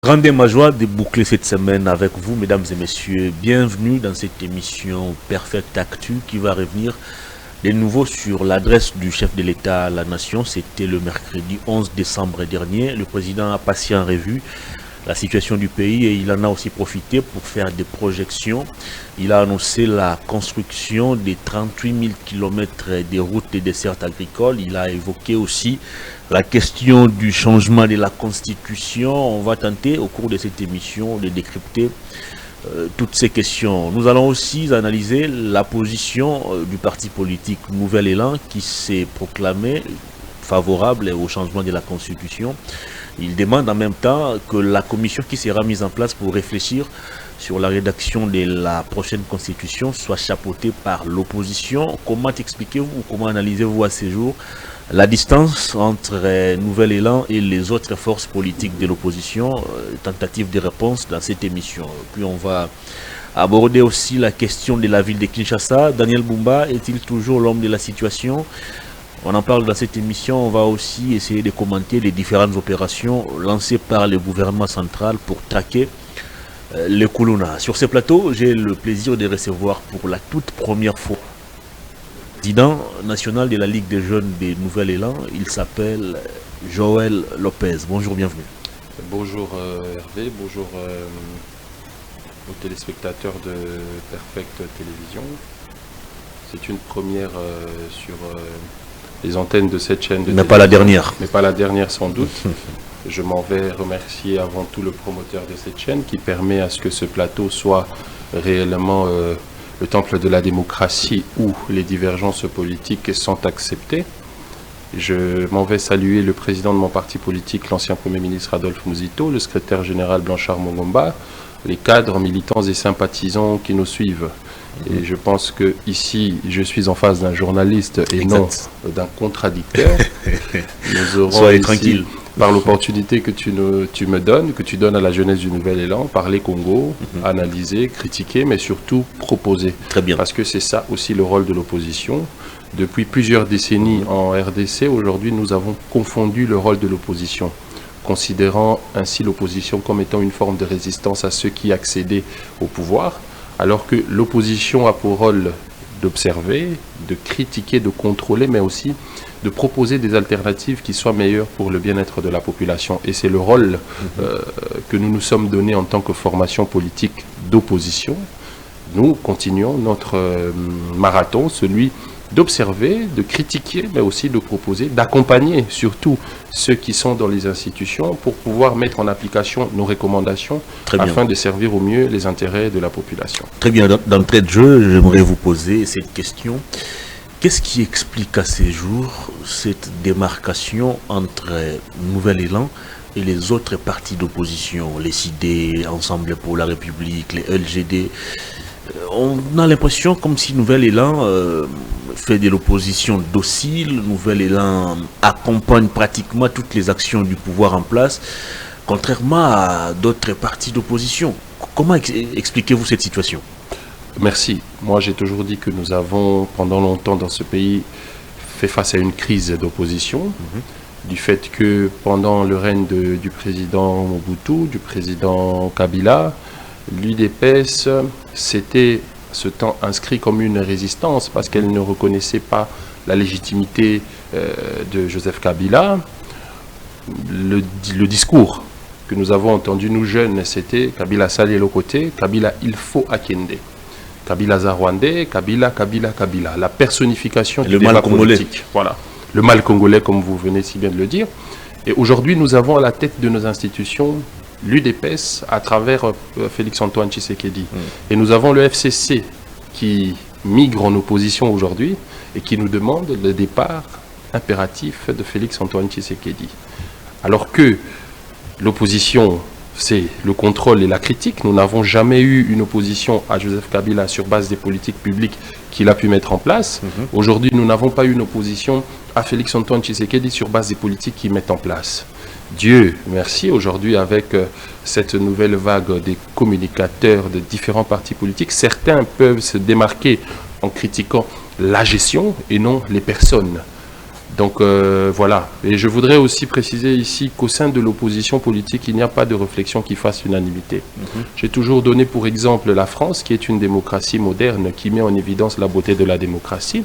Grande ma joie de boucler cette semaine avec vous, mesdames et messieurs. Bienvenue dans cette émission Perfect Actu qui va revenir de nouveau sur l'adresse du chef de l'État à la nation. C'était le mercredi 11 décembre dernier. Le président a passé en revue la situation du pays et il en a aussi profité pour faire des projections. Il a annoncé la construction des 38 000 km des routes et dessertes agricoles. Il a évoqué aussi la question du changement de la Constitution. On va tenter au cours de cette émission de décrypter toutes ces questions. Nous allons aussi analyser la position du parti politique Nouvel Élan qui s'est proclamé favorable au changement de la Constitution. Il demande en même temps que la commission qui sera mise en place pour réfléchir sur la rédaction de la prochaine Constitution soit chapeautée par l'opposition. Comment expliquez-vous, comment analysez-vous à ces jours la distance entre Nouvel Élan et les autres forces politiques de l'opposition? Tentative de réponse dans cette émission. Puis on va aborder aussi la question de la ville de Kinshasa. Daniel Bumba est-il toujours l'homme de la situation? On en parle dans cette émission. On va aussi essayer de commenter les différentes opérations lancées par le gouvernement central pour traquer les Koulouna. Sur ce plateau, j'ai le plaisir de recevoir pour la toute première fois le président national de la Ligue des jeunes des Nouvel Élan. Il s'appelle Joël Lopez. Bonjour, bienvenue. Bonjour Hervé, bonjour aux téléspectateurs de Perfect Télévision. C'est une première sur les antennes de cette chaîne de télévision. Mais pas la dernière. Mais pas la dernière sans doute. Je m'en vais remercier avant tout le promoteur de cette chaîne qui permet à ce que ce plateau soit réellement le temple de la démocratie où les divergences politiques sont acceptées. Je m'en vais saluer le président de mon parti politique, l'ancien Premier ministre Adolphe Mouzito, le secrétaire général Blanchard Mongomba, les cadres, militants et sympathisants qui nous suivent. Et je pense que ici, je suis en face d'un journaliste et non d'un contradicteur. Nous aurons Soyez ici, tranquille. par l'opportunité que tu me donnes, que tu donnes à la jeunesse du Nouvel Élan, parler Congo, analyser, critiquer, mais surtout proposer. Très bien. Parce que c'est ça aussi le rôle de l'opposition. Depuis plusieurs décennies en RDC, aujourd'hui, nous avons confondu le rôle de l'opposition, considérant ainsi l'opposition comme étant une forme de résistance à ceux qui accédaient au pouvoir, alors que l'opposition a pour rôle d'observer, de critiquer, de contrôler, mais aussi de proposer des alternatives qui soient meilleures pour le bien-être de la population. Et c'est le rôle que nous nous sommes donné en tant que formation politique d'opposition. Nous continuons notre marathon, celui d'observer, de critiquer, mais aussi de proposer, d'accompagner surtout ceux qui sont dans les institutions pour pouvoir mettre en application nos recommandations afin de servir au mieux les intérêts de la population. Très bien, d'entrée de jeu, j'aimerais vous poser cette question. Qu'est-ce qui explique à ces jours cette démarcation entre Nouvel Élan et les autres partis d'opposition, les CID, Ensemble pour la République, les LGD? On a l'impression comme si Nouvel Élan fait de l'opposition docile. Nouvel Élan accompagne pratiquement toutes les actions du pouvoir en place, contrairement à d'autres partis d'opposition. Comment expliquez-vous cette situation? Merci. Moi, j'ai toujours dit que nous avons, pendant longtemps dans ce pays, fait face à une crise d'opposition, du fait que pendant le règne du président Mobutu, du président Kabila, l'UDPS s'était ce temps inscrit comme une résistance parce qu'elle ne reconnaissait pas la légitimité de Joseph Kabila. Le discours que nous avons entendu, nous jeunes, c'était Kabila Salé le côté, Kabila il faut Akende. Kabila Zarwandé, Kabila, Kabila, Kabila. La personnification du débat politique. Voilà. Le mal congolais, comme vous venez si bien de le dire. Et aujourd'hui, nous avons à la tête de nos institutions l'UDPS à travers Félix-Antoine Tshisekedi. Et nous avons le FCC qui migre en opposition aujourd'hui et qui nous demande le départ impératif de Félix-Antoine Tshisekedi. Alors que l'opposition, c'est le contrôle et la critique. Nous n'avons jamais eu une opposition à Joseph Kabila sur base des politiques publiques qu'il a pu mettre en place. Aujourd'hui, nous n'avons pas eu une opposition à Félix-Antoine Tshisekedi sur base des politiques qu'il met en place. Dieu merci, aujourd'hui avec cette nouvelle vague des communicateurs de différents partis politiques, certains peuvent se démarquer en critiquant la gestion et non les personnes. Donc voilà, et je voudrais aussi préciser ici qu'au sein de l'opposition politique, il n'y a pas de réflexion qui fasse unanimité. J'ai toujours donné pour exemple la France, qui est une démocratie moderne, qui met en évidence la beauté de la démocratie.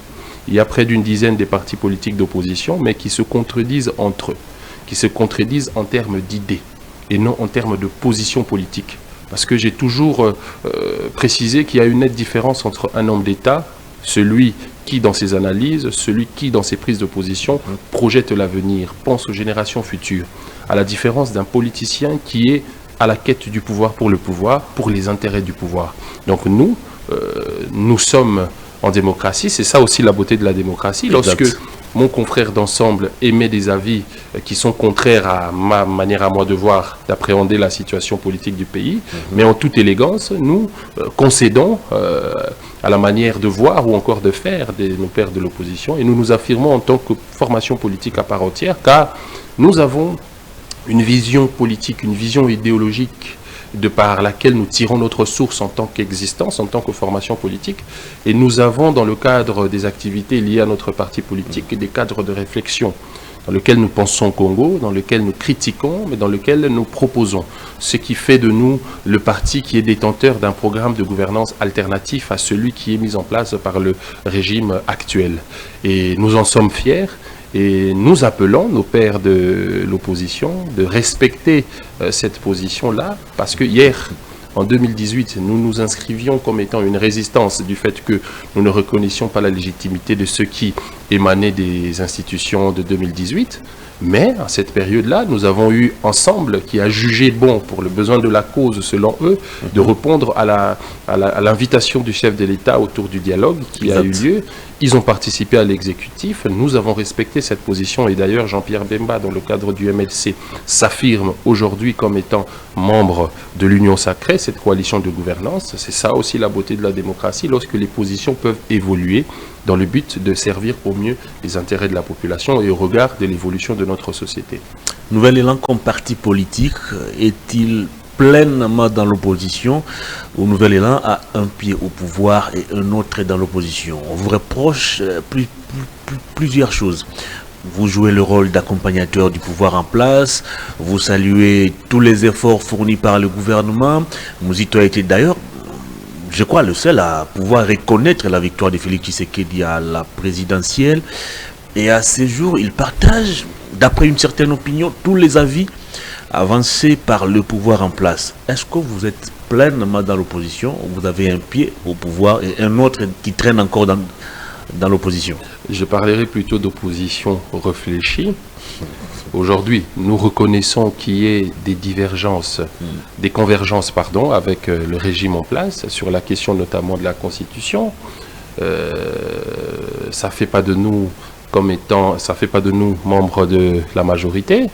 Il y a près d'une dizaine de partis politiques d'opposition, mais qui se contredisent entre eux, qui se contredisent en termes d'idées et non en termes de position politique. Parce que j'ai toujours précisé qu'il y a une nette différence entre un homme d'État, celui qui dans ses analyses, celui qui dans ses prises de position projette l'avenir, pense aux générations futures, à la différence d'un politicien qui est à la quête du pouvoir, pour les intérêts du pouvoir. Donc nous sommes en démocratie, c'est ça aussi la beauté de la démocratie. Exact. Lorsque mon confrère d'ensemble émet des avis qui sont contraires à ma manière à moi de voir, d'appréhender la situation politique du pays, mais en toute élégance, nous concédons à la manière de voir ou encore de faire de nos pairs de l'opposition, et nous nous affirmons en tant que formation politique à part entière, car nous avons une vision politique, une vision idéologique de par laquelle nous tirons notre source en tant qu'existence, en tant que formation politique. Et nous avons, dans le cadre des activités liées à notre parti politique, des cadres de réflexion dans lesquels nous pensons Congo, dans lesquels nous critiquons, mais dans lesquels nous proposons. Ce qui fait de nous le parti qui est détenteur d'un programme de gouvernance alternatif à celui qui est mis en place par le régime actuel. Et nous en sommes fiers. Et nous appelons nos pairs de l'opposition de respecter cette position-là, parce que hier, en 2018, nous nous inscrivions comme étant une résistance du fait que nous ne reconnaissions pas la légitimité de ce qui émanait des institutions de 2018. Mais à cette période-là, nous avons eu ensemble, qui a jugé bon pour le besoin de la cause, selon eux, de répondre à l'invitation du chef de l'État autour du dialogue qui a eu lieu. Ils ont participé à l'exécutif, nous avons respecté cette position, et d'ailleurs Jean-Pierre Bemba, dans le cadre du MLC, s'affirme aujourd'hui comme étant membre de l'Union Sacrée, cette coalition de gouvernance. C'est ça aussi la beauté de la démocratie, lorsque les positions peuvent évoluer dans le but de servir au mieux les intérêts de la population et au regard de l'évolution de notre société. Nouvel Élan comme parti politique est-il pleinement dans l'opposition, au Nouvel Élan a un pied au pouvoir et un autre dans l'opposition? On vous reproche plusieurs choses. Vous jouez le rôle d'accompagnateur du pouvoir en place, vous saluez tous les efforts fournis par le gouvernement. Mouzito a été d'ailleurs, je crois, le seul à pouvoir reconnaître la victoire de Félix Tshisekedi à la présidentielle. Et à ce jour, il partage, d'après une certaine opinion, tous les avis avancés par le pouvoir en place. Est-ce que vous êtes pleinement dans l'opposition, ou vous avez un pied au pouvoir et un autre qui traîne encore dans l'opposition? Je parlerai plutôt d'opposition réfléchie. Aujourd'hui, nous reconnaissons qu'il y ait des divergences, des convergences, pardon, avec le régime en place sur la question notamment de la Constitution. Ça fait pas de nous membres de la majorité,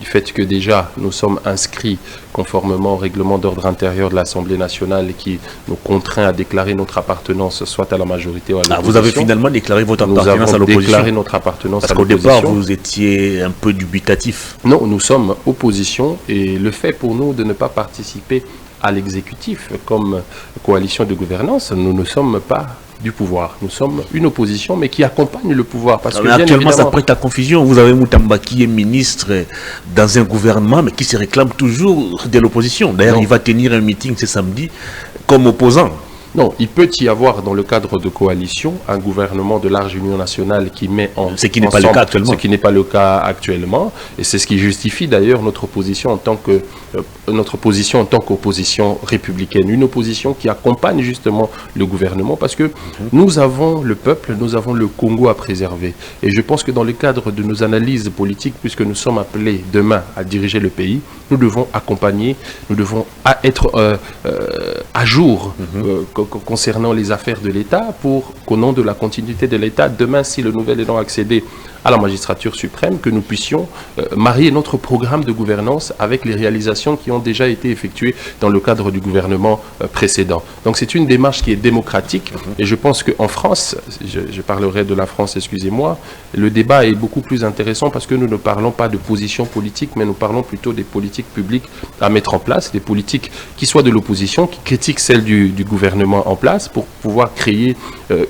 du fait que déjà nous sommes inscrits conformément au règlement d'ordre intérieur de l'Assemblée nationale qui nous contraint à déclarer notre appartenance soit à la majorité ou à l'opposition. Vous avez finalement déclaré votre appartenance à l'opposition? Nous avons déclaré notre appartenance à l'opposition. Parce qu'au départ, vous étiez un peu dubitatif. Non, nous sommes opposition, et le fait pour nous de ne pas participer à l'exécutif comme coalition de gouvernance, nous ne sommes pas du pouvoir. Nous sommes une opposition, mais qui accompagne le pouvoir. Parce que actuellement, ça prête à confusion. Vous avez Moutamba qui est ministre dans un gouvernement, mais qui se réclame toujours de l'opposition. D'ailleurs, il va tenir un meeting ce samedi comme opposant. Non, il peut y avoir dans le cadre de coalition un gouvernement de large union nationale qui met en ce qui n'est pas le cas actuellement. Ce qui n'est pas le cas actuellement, et c'est ce qui justifie d'ailleurs notre position en tant que qu'opposition républicaine, une opposition qui accompagne justement le gouvernement, parce que nous avons le peuple, nous avons le Congo à préserver, et je pense que dans le cadre de nos analyses politiques, puisque nous sommes appelés demain à diriger le pays, nous devons accompagner, nous devons être à jour concernant les affaires de l'État, pour qu'au nom de la continuité de l'État, demain, si le Nouvel Élan accédait à la magistrature suprême, que nous puissions marier notre programme de gouvernance avec les réalisations qui ont déjà été effectuées dans le cadre du gouvernement précédent. Donc c'est une démarche qui est démocratique, et je pense qu'en France, je parlerai de la France, excusez-moi, le débat est beaucoup plus intéressant parce que nous ne parlons pas de position politique, mais nous parlons plutôt des politiques publiques à mettre en place, des politiques qui soient de l'opposition, qui critiquent celles du gouvernement en place, pour pouvoir créer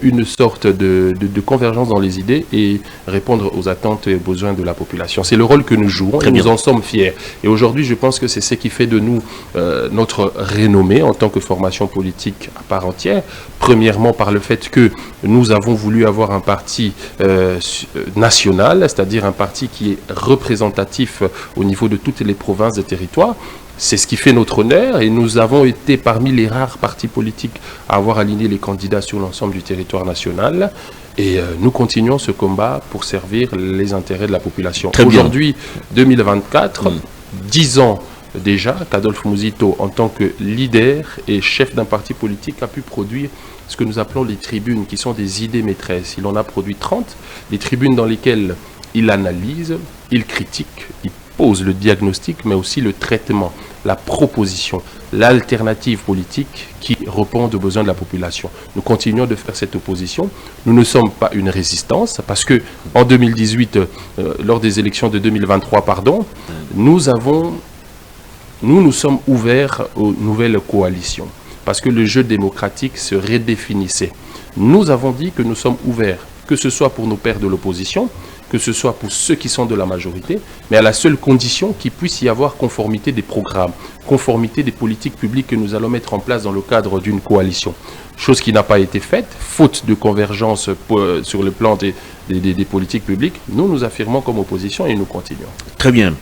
une sorte de convergence dans les idées et répondre répondre aux attentes et aux besoins de la population. C'est le rôle que nous jouons et nous en sommes fiers. Et aujourd'hui, je pense que c'est ce qui fait de nous notre renommée en tant que formation politique à part entière. Premièrement, par le fait que nous avons voulu avoir un parti national, c'est-à-dire un parti qui est représentatif au niveau de toutes les provinces et territoires. C'est ce qui fait notre honneur et nous avons été parmi les rares partis politiques à avoir aligné les candidats sur l'ensemble du territoire national. Et nous continuons ce combat pour servir les intérêts de la population. Aujourd'hui, 2024, 10 ans déjà qu'Adolphe Mouzito, en tant que leader et chef d'un parti politique, a pu produire ce que nous appelons les tribunes, qui sont des idées maîtresses. Il en a produit 30, des tribunes dans lesquelles il analyse, il critique, il pose le diagnostic, mais aussi le traitement, la proposition, l'alternative politique qui répond aux besoins de la population. Nous continuons de faire cette opposition. Nous ne sommes pas une résistance, parce que en 2018, lors des élections de 2023, nous sommes ouverts aux nouvelles coalitions, parce que le jeu démocratique se redéfinissait. Nous avons dit que nous sommes ouverts, que ce soit pour nos pairs de l'opposition, que ce soit pour ceux qui sont de la majorité, mais à la seule condition qu'il puisse y avoir conformité des programmes, conformité des politiques publiques que nous allons mettre en place dans le cadre d'une coalition. Chose qui n'a pas été faite, faute de convergence sur le plan des politiques publiques. Nous affirmons comme opposition et nous continuons. Très bien.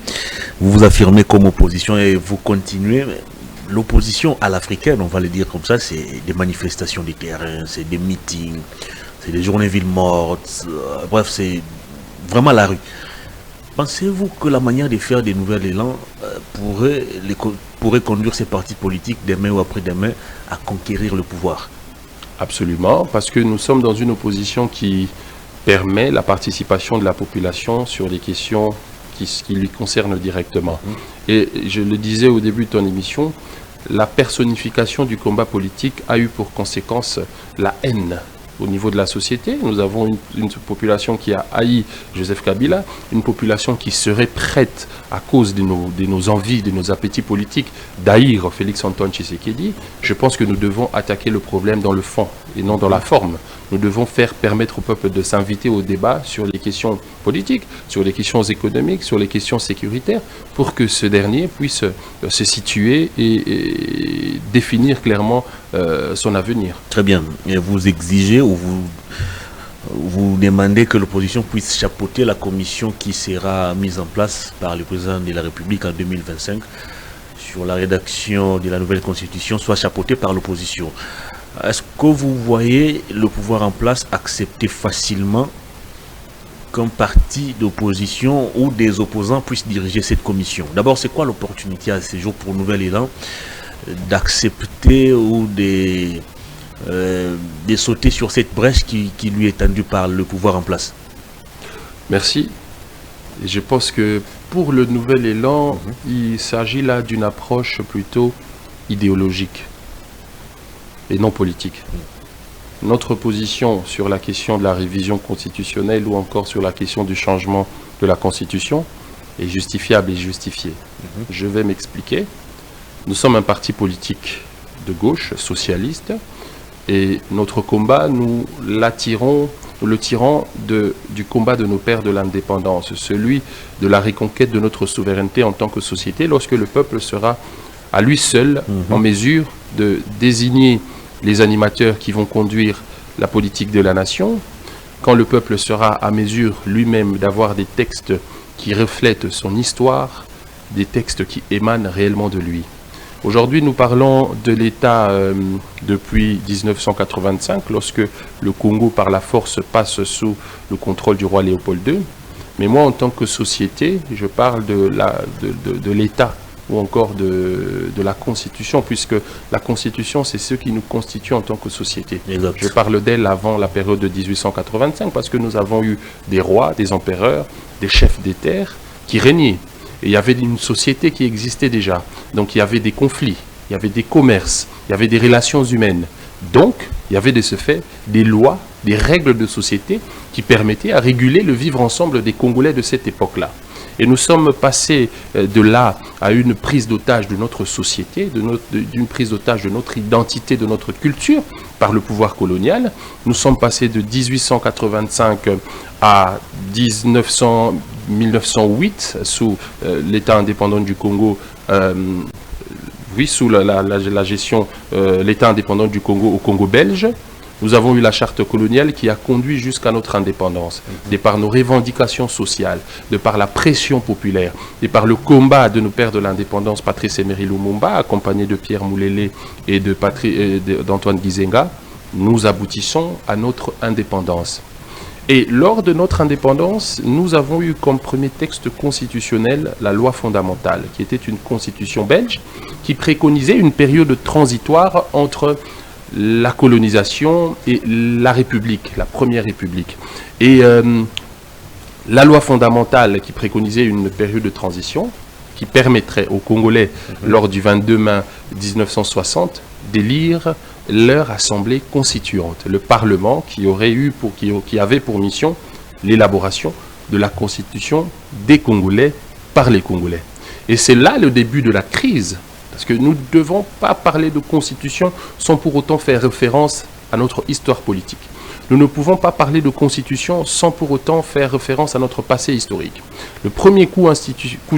Vous vous affirmez comme opposition et vous continuez. L'opposition à l'africaine, on va le dire comme ça, c'est des manifestations de terrain, c'est des meetings, c'est des journées villes mortes, bref, c'est vraiment la rue. Pensez-vous que la manière de faire des nouvelles élans pourrait conduire ces partis politiques demain ou après-demain à conquérir le pouvoir? Absolument, parce que nous sommes dans une opposition qui permet la participation de la population sur les questions qui lui concernent directement. Et je le disais au début de ton émission, la personnification du combat politique a eu pour conséquence la haine au niveau de la société. Nous avons une population qui a haï Joseph Kabila, une population qui serait prête, à cause de nos envies, de nos appétits politiques, d'haïr Félix-Antoine Tshisekedi. Je pense que nous devons attaquer le problème dans le fond et non dans la forme. Nous devons permettre au peuple de s'inviter au débat sur les questions politiques, sur les questions économiques, sur les questions sécuritaires, pour que ce dernier puisse se situer et définir clairement son avenir. Très bien. Et vous exigez ou vous demandez que l'opposition puisse chapeauter la commission qui sera mise en place par le président de la République en 2025 sur la rédaction de la nouvelle constitution, soit chapeautée par l'opposition. Est-ce que vous voyez le pouvoir en place accepter facilement qu'un parti d'opposition ou des opposants puissent diriger cette commission? D'abord, c'est quoi l'opportunité à ces jours pour Nouvel Élan d'accepter ou de sauter sur cette brèche qui lui est tendue par le pouvoir en place? Merci. Et je pense que pour le Nouvel Élan, il s'agit là d'une approche plutôt idéologique et non politique. Notre position sur la question de la révision constitutionnelle ou encore sur la question du changement de la Constitution est justifiable et justifiée. Je vais m'expliquer. Nous sommes un parti politique de gauche, socialiste, et notre combat, nous le tirons du combat de nos pères de l'indépendance, celui de la reconquête de notre souveraineté en tant que société, lorsque le peuple sera à lui seul en mesure de désigner les animateurs qui vont conduire la politique de la nation, quand le peuple sera à mesure lui-même d'avoir des textes qui reflètent son histoire, des textes qui émanent réellement de lui. Aujourd'hui, nous parlons de l'État depuis 1985, lorsque le Congo, par la force, passe sous le contrôle du roi Léopold II. Mais moi, en tant que société, je parle de l'État ou encore de la Constitution, puisque la Constitution, c'est ce qui nous constitue en tant que société. Exact. Je parle d'elle avant la période de 1885, parce que nous avons eu des rois, des empereurs, des chefs des terres qui régnaient. Et il y avait une société qui existait déjà. Donc il y avait des conflits, il y avait des commerces, il y avait des relations humaines. Donc il y avait de ce fait des lois, des règles de société qui permettaient à réguler le vivre ensemble des Congolais de cette époque-là. Et nous sommes passés de là à une prise d'otage de notre société, d'une prise d'otage de notre identité, de notre culture par le pouvoir colonial. Nous sommes passés de 1885 à 1908 sous l'État indépendant du Congo, sous la gestion, l'État indépendant du Congo au Congo belge. Nous avons eu la charte coloniale qui a conduit jusqu'à notre indépendance, de par nos revendications sociales, de par la pression populaire, de par le combat de nos pères de l'indépendance, Patrice Emery Lumumba, accompagné de Pierre Moulélé et d'Antoine Gizenga. Nous aboutissons à notre indépendance. Et lors de notre indépendance, nous avons eu comme premier texte constitutionnel la loi fondamentale, qui était une constitution belge, qui préconisait une période transitoire entre la colonisation et la République, la Première République. Et la loi fondamentale qui préconisait une période de transition, qui permettrait aux Congolais, lors du 22 mai 1960, d'élire leur assemblée constituante, le Parlement qui avait pour mission l'élaboration de la constitution des Congolais par les Congolais. Et c'est là le début de la crise, parce que nous ne devons pas parler de constitution sans pour autant faire référence à notre histoire politique. Nous ne pouvons pas parler de constitution sans pour autant faire référence à notre passé historique. Le premier coup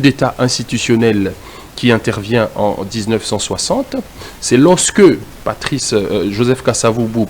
d'État institutionnel qui intervient en 1960, c'est lorsque Joseph Kasavubu,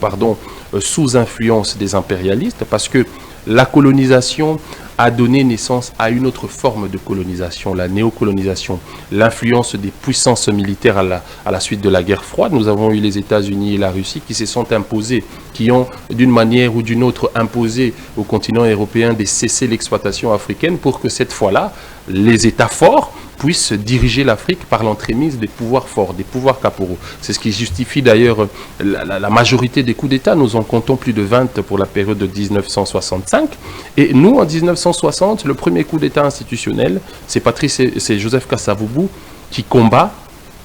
sous influence des impérialistes, parce que la colonisation a donné naissance à une autre forme de colonisation, la néocolonisation, l'influence des puissances militaires à la suite de la guerre froide. Nous avons eu les États-Unis et la Russie qui se sont imposés, qui ont d'une manière ou d'une autre imposé au continent européen de cesser l'exploitation africaine pour que cette fois-là, les États forts puissent diriger l'Afrique par l'entremise des pouvoirs forts, des pouvoirs caporaux. C'est ce qui justifie d'ailleurs la majorité des coups d'État. Nous en comptons plus de 20 pour la période de 1965. Et nous, en 1960, le premier coup d'État institutionnel, c'est Joseph Kasavubu qui combat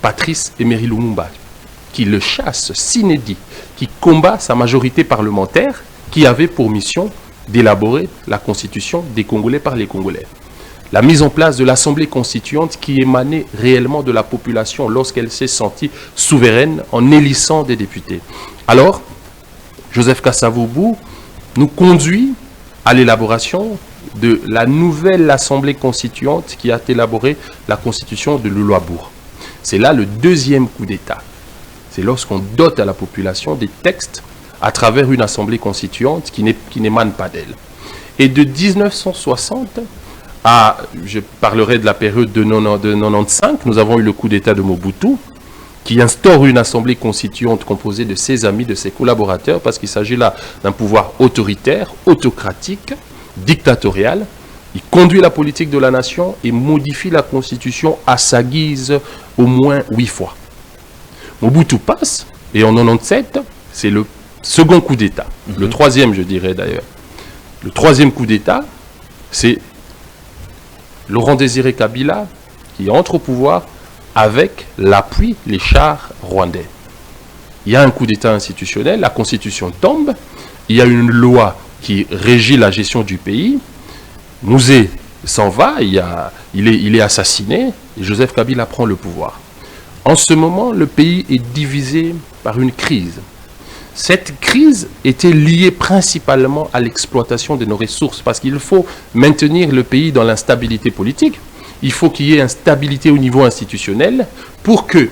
Patrice Emery Lumumba, qui le chasse s'inédit, qui combat sa majorité parlementaire qui avait pour mission d'élaborer la constitution des Congolais par les Congolais. La mise en place de l'Assemblée constituante qui émanait réellement de la population lorsqu'elle s'est sentie souveraine en élissant des députés. Alors, Joseph Kasavubu nous conduit à l'élaboration de la nouvelle Assemblée constituante qui a élaboré la constitution de Lulabour. C'est là le deuxième coup d'État. C'est lorsqu'on dote à la population des textes à travers une Assemblée constituante qui n'émane pas d'elle. Et de 1960 je parlerai de la période de 95, nous avons eu le coup d'État de Mobutu, qui instaure une assemblée constituante composée de ses amis, de ses collaborateurs, parce qu'il s'agit là d'un pouvoir autoritaire, autocratique, dictatorial. Il conduit la politique de la nation et modifie la constitution à sa guise au moins 8 fois. Mobutu passe, et en 97, c'est le second coup d'État. Le troisième, je dirais d'ailleurs. Le troisième coup d'État, c'est Laurent Désiré Kabila qui entre au pouvoir avec l'appui, les chars rwandais. Il y a un coup d'État institutionnel, la constitution tombe, il y a une loi qui régit la gestion du pays, Mouzé s'en va, il est assassiné, et Joseph Kabila prend le pouvoir. En ce moment, le pays est divisé par une crise. Cette crise était liée principalement à l'exploitation de nos ressources, parce qu'il faut maintenir le pays dans l'instabilité politique. Il faut qu'il y ait une stabilité au niveau institutionnel pour que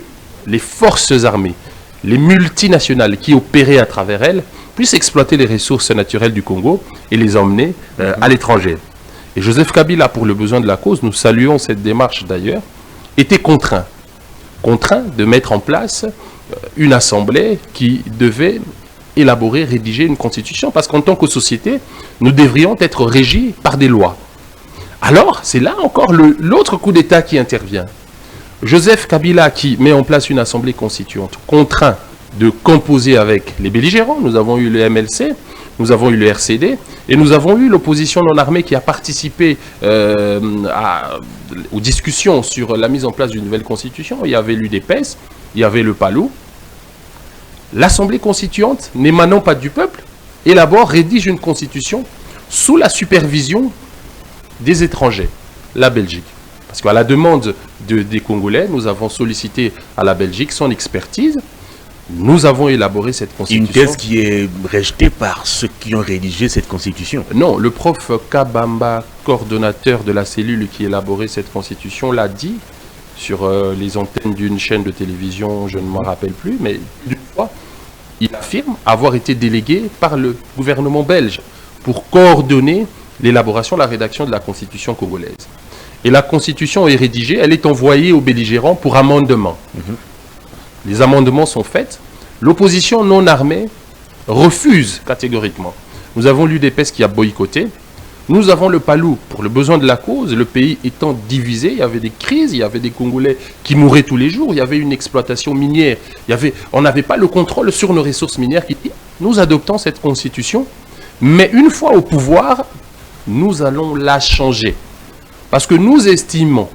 les forces armées, les multinationales qui opéraient à travers elles, puissent exploiter les ressources naturelles du Congo et les emmener à l'étranger. Et Joseph Kabila, pour le besoin de la cause, nous saluons cette démarche d'ailleurs, était contraint de mettre en place une assemblée qui devait élaborer, rédiger une constitution, parce qu'en tant que société, nous devrions être régis par des lois. Alors, c'est là encore l'autre coup d'État qui intervient. Joseph Kabila qui met en place une assemblée constituante, contraint de composer avec les belligérants. Nous avons eu le MLC, nous avons eu le RCD, et nous avons eu l'opposition non armée qui a participé aux discussions sur la mise en place d'une nouvelle constitution. Il y avait l'UDPS, il y avait le PALU. L'Assemblée constituante, n'émanant pas du peuple, élabore, rédige une constitution sous la supervision des étrangers. la Belgique. Parce qu'à la demande des Congolais, nous avons sollicité à la Belgique son expertise. Nous avons élaboré cette constitution. Une thèse qui est rejetée par ceux qui ont rédigé cette constitution. Non, le prof Kabamba, coordonnateur de la cellule qui élaborait cette constitution, l'a dit sur les antennes d'une chaîne de télévision, je ne m'en rappelle plus, mais d'une fois, il affirme avoir été délégué par le gouvernement belge pour coordonner l'élaboration, la rédaction de la constitution congolaise. Et la constitution est rédigée, elle est envoyée aux belligérants pour amendement. Les amendements sont faits. L'opposition non armée refuse catégoriquement. Nous avons l'UDPS qui a boycotté. Nous avons le PALU pour le besoin de la cause. Le pays étant divisé, il y avait des crises, il y avait des Congolais qui mouraient tous les jours, il y avait une exploitation minière. On n'avait pas le contrôle sur nos ressources minières. Nous adoptons cette constitution, mais une fois au pouvoir, nous allons la changer. Parce que nous estimons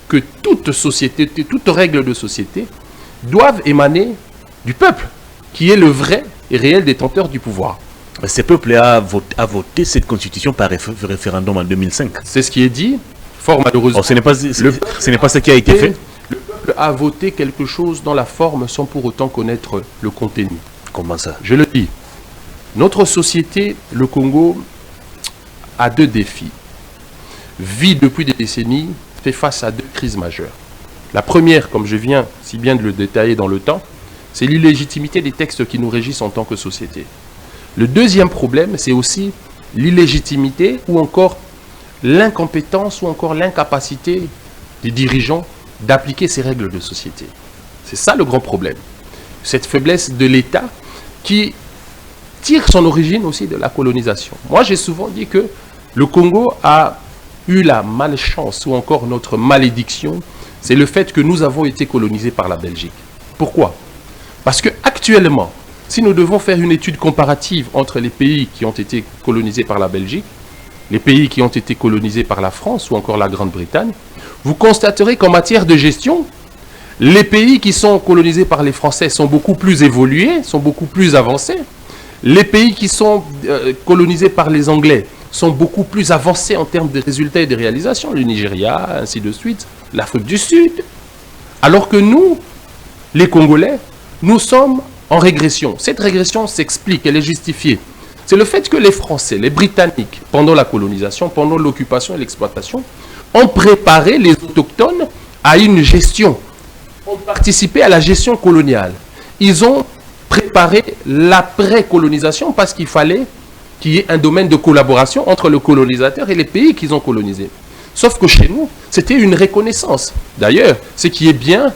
que toute société, toute règle de société, doivent émaner du peuple, qui est le vrai et réel détenteur du pouvoir. Ce peuple a voté cette constitution par référendum en 2005. C'est ce qui est dit, fort malheureusement. Ce n'est pas ce qui a été fait. Le peuple a voté quelque chose dans la forme sans pour autant connaître le contenu. Comment ça? Je le dis. Notre société, le Congo, a deux défis. Vit depuis des décennies, fait face à deux crises majeures. La première, comme je viens si bien de le détailler dans le temps, c'est l'illégitimité des textes qui nous régissent en tant que société. Le deuxième problème, c'est aussi l'illégitimité ou encore l'incompétence ou encore l'incapacité des dirigeants d'appliquer ces règles de société. C'est ça le grand problème. Cette faiblesse de l'État qui tire son origine aussi de la colonisation. Moi, j'ai souvent dit que le Congo a eu la malchance ou encore notre malédiction, c'est le fait que nous avons été colonisés par la Belgique. Pourquoi? Parce que actuellement, si nous devons faire une étude comparative entre les pays qui ont été colonisés par la Belgique, les pays qui ont été colonisés par la France ou encore la Grande-Bretagne, vous constaterez qu'en matière de gestion, les pays qui sont colonisés par les Français sont beaucoup plus évolués, sont beaucoup plus avancés. Les pays qui sont colonisés par les Anglais sont beaucoup plus avancés en termes de résultats et de réalisations. Le Nigeria, ainsi de suite, l'Afrique du Sud. Alors que nous, les Congolais, nous sommes en régression. Cette régression s'explique, elle est justifiée. C'est le fait que les Français, les Britanniques, pendant la colonisation, pendant l'occupation et l'exploitation, ont préparé les autochtones à une gestion, ont participé à la gestion coloniale. Ils ont préparé l'après-colonisation parce qu'il fallait qu'il y ait un domaine de collaboration entre le colonisateur et les pays qu'ils ont colonisés. Sauf que chez nous, c'était une reconnaissance. D'ailleurs, ce qui est bien,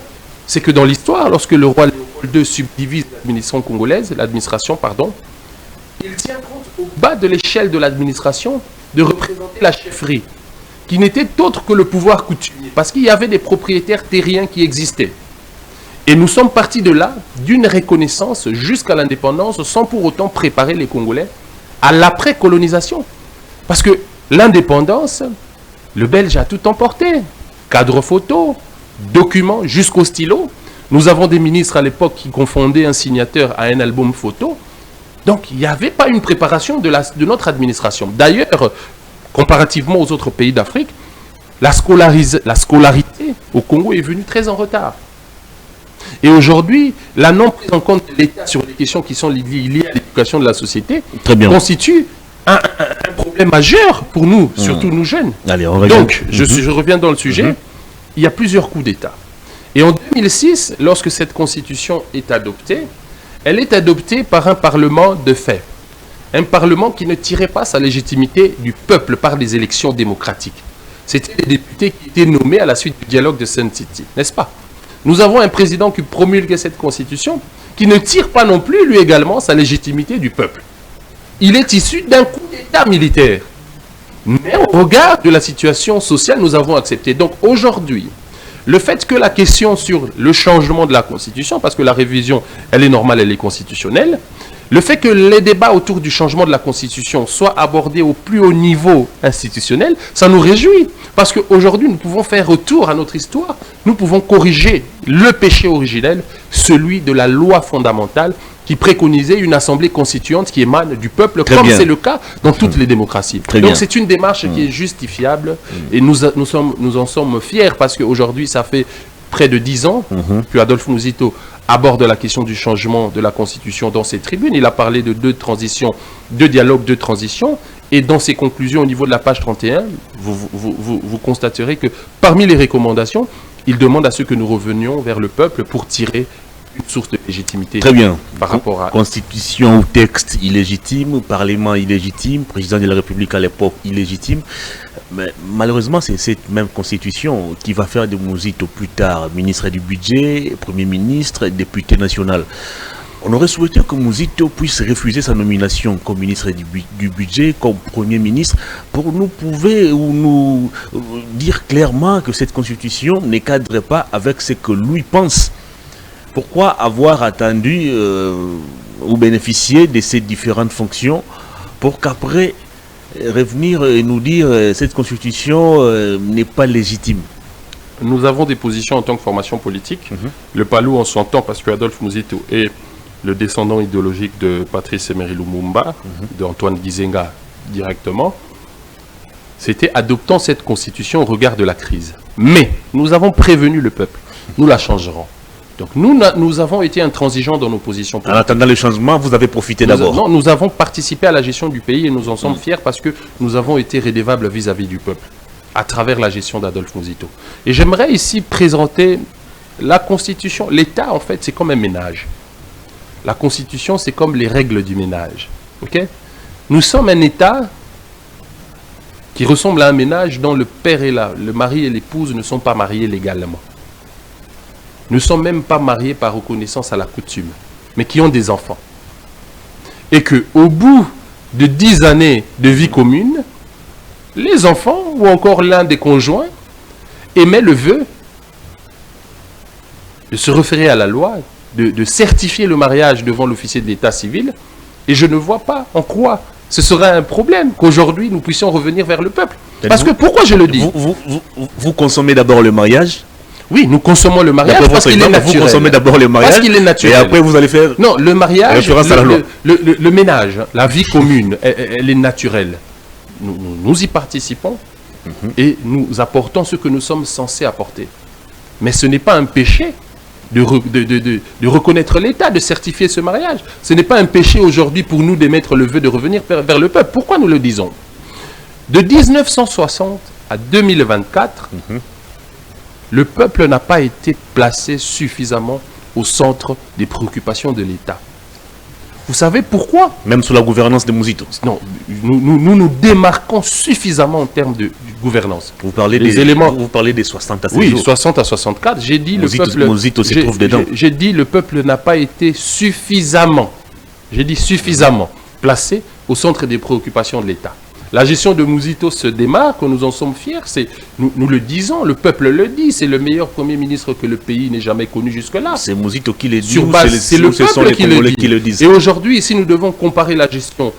c'est que dans l'histoire, lorsque le roi Léopold II subdivise l'administration, il tient compte au bas de l'échelle de l'administration de représenter la chefferie, qui n'était autre que le pouvoir coutumier, parce qu'il y avait des propriétaires terriens qui existaient. Et nous sommes partis de là, d'une reconnaissance jusqu'à l'indépendance, sans pour autant préparer les Congolais à l'après-colonisation. Parce que l'indépendance, le Belge a tout emporté. Cadre photo, documents, jusqu'au stylo. Nous avons des ministres à l'époque qui confondaient un signateur à un album photo. Donc, il n'y avait pas une préparation de notre administration. D'ailleurs, comparativement aux autres pays d'Afrique, la scolarité au Congo est venue très en retard. Et aujourd'hui, la non-prise en compte de l'État sur les questions qui sont liées à l'éducation de la société constitue un problème majeur pour nous, surtout nous jeunes. Allez, donc, je reviens dans le sujet. Il y a plusieurs coups d'État. Et en 2006, lorsque cette constitution est adoptée, elle est adoptée par un parlement de fait. Un parlement qui ne tirait pas sa légitimité du peuple par des élections démocratiques. C'était les députés qui étaient nommés à la suite du dialogue de Sun City, n'est-ce pas? Nous avons un président qui promulgue cette constitution, qui ne tire pas non plus, lui également, sa légitimité du peuple. Il est issu d'un coup d'État militaire. Mais au regard de la situation sociale, nous avons accepté. Donc aujourd'hui, le fait que la question sur le changement de la Constitution, parce que la révision, elle est normale, elle est constitutionnelle, Le fait que les débats autour du changement de la Constitution soient abordés au plus haut niveau institutionnel, ça nous réjouit. Parce qu'aujourd'hui, nous pouvons faire retour à notre histoire, nous pouvons corriger le péché originel, celui de la loi fondamentale qui préconisait une assemblée constituante qui émane du peuple, comme c'est le cas dans toutes les démocraties. Donc c'est une démarche qui est justifiable et nous en sommes fiers parce qu'aujourd'hui, ça fait près de 10 ans que Adolphe Mouzito aborde la question du changement de la Constitution dans ses tribunes. Il a parlé de deux dialogues de transition. Et dans ses conclusions au niveau de la page 31, vous constaterez que parmi les recommandations, il demande à ce que nous revenions vers le peuple pour tirer une source de légitimité. Très bien. Par rapport à... Constitution ou texte illégitime, Parlement illégitime, Président de la République à l'époque illégitime. Mais malheureusement, c'est cette même Constitution qui va faire de Mouzito plus tard ministre du Budget, Premier ministre, député national. On aurait souhaité que Mouzito puisse refuser sa nomination comme ministre du Budget, comme Premier ministre, pour nous prouver ou nous dire clairement que cette Constitution ne cadre pas avec ce que lui pense. Pourquoi avoir attendu ou bénéficier de ces différentes fonctions pour qu'après revenir et nous dire cette Constitution n'est pas légitime? Nous avons des positions en tant que formation politique. Le Palou, on s'entend parce que Adolphe Mouzito est le descendant idéologique de Patrice Emery Lumumba, d'Antoine Gizenga directement. C'était adoptant cette Constitution au regard de la crise. Mais nous avons prévenu le peuple. Nous la changerons. Donc nous avons été intransigeants dans nos positions politiques. En attendant le changement, vous avez profité d'abord. Non, nous avons participé à la gestion du pays et nous en sommes fiers parce que nous avons été redevables vis-à-vis du peuple à travers la gestion d'Adolphe Mouzito. Et j'aimerais ici présenter la Constitution. L'État, en fait, c'est comme un ménage. La Constitution, c'est comme les règles du ménage. Okay? Nous sommes un État qui ressemble à un ménage dont le père et le mari et l'épouse ne sont pas mariés légalement. Ne sont même pas mariés par reconnaissance à la coutume, mais qui ont des enfants. Et qu'au bout de 10 années de vie commune, les enfants ou encore l'un des conjoints émet le vœu de se référer à la loi, de certifier le mariage devant l'officier de l'état civil. Et je ne vois pas en quoi ce serait un problème qu'aujourd'hui nous puissions revenir vers le peuple. Parce que pourquoi je le dis? Vous consommez d'abord le mariage? Oui, nous consommons le mariage parce qu'il est naturel. Vous consommez d'abord le mariage, parce qu'il est naturel. Et après vous allez faire... Non, le mariage, le ménage, la vie commune, elle est naturelle. Nous y participons et nous apportons ce que nous sommes censés apporter. Mais ce n'est pas un péché de reconnaître l'État, de certifier ce mariage. Ce n'est pas un péché aujourd'hui pour nous d'émettre le vœu de revenir vers le peuple. Pourquoi nous le disons? De 1960 à 2024, le peuple n'a pas été placé suffisamment au centre des préoccupations de l'État. Vous savez pourquoi? Même sous la gouvernance de Mouzito. Non, nous démarquons suffisamment en termes de gouvernance. Vous parlez des éléments. Vous parlez des 60 à 60. Oui, 60 à 64. J'ai dit Mouzito se trouve dedans. J'ai dit le peuple n'a pas été suffisamment, placé au centre des préoccupations de l'État. La gestion de Mouzito se démarque, nous en sommes fiers, nous le disons, le peuple le dit, c'est le meilleur Premier ministre que le pays n'ait jamais connu jusque-là. C'est Mouzito qui le dit, c'est le peuple qui le dit. Et aujourd'hui, si nous devons comparer la gestion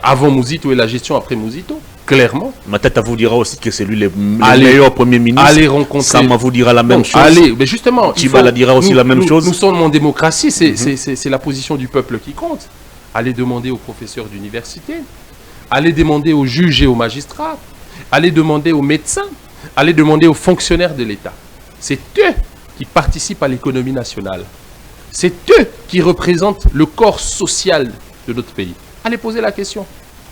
avant Mouzito et la gestion après Mouzito, clairement... Ma tête vous dira aussi que c'est lui le meilleur Premier ministre. Allez rencontrer... Sama vous dira la même chose. Allez, mais justement... Tibala dira aussi la même chose. Nous sommes en démocratie, c'est la position du peuple qui compte. Allez demander aux professeurs d'université, allez demander aux juges et aux magistrats, allez demander aux médecins, allez demander aux fonctionnaires de l'État. C'est eux qui participent à l'économie nationale. C'est eux qui représentent le corps social de notre pays. Allez poser la question.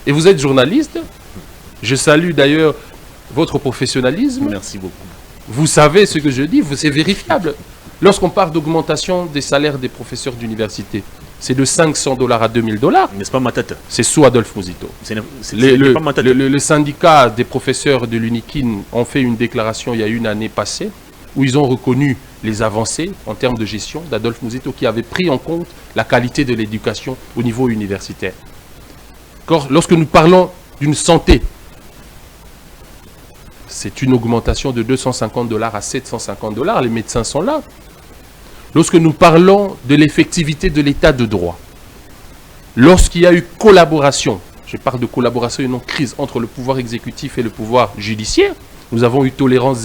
Et vous êtes journaliste. Je salue d'ailleurs votre professionnalisme. Merci beaucoup. Vous savez ce que je dis, c'est vérifiable. Lorsqu'on parle d'augmentation des salaires des professeurs d'université, c'est de $500 à $2000. N'est-ce pas ma tête? C'est sous Adolphe Mouzito. Le syndicat des professeurs de l'UNIKIN ont fait une déclaration il y a une année passée où ils ont reconnu les avancées en termes de gestion d'Adolphe Mouzito qui avait pris en compte la qualité de l'éducation au niveau universitaire. Lorsque nous parlons d'une santé, c'est une augmentation de $250 à $750. Les médecins sont là. Lorsque nous parlons de l'effectivité de l'état de droit, lorsqu'il y a eu collaboration, je parle de collaboration et non crise entre le pouvoir exécutif et le pouvoir judiciaire, nous avons eu tolérance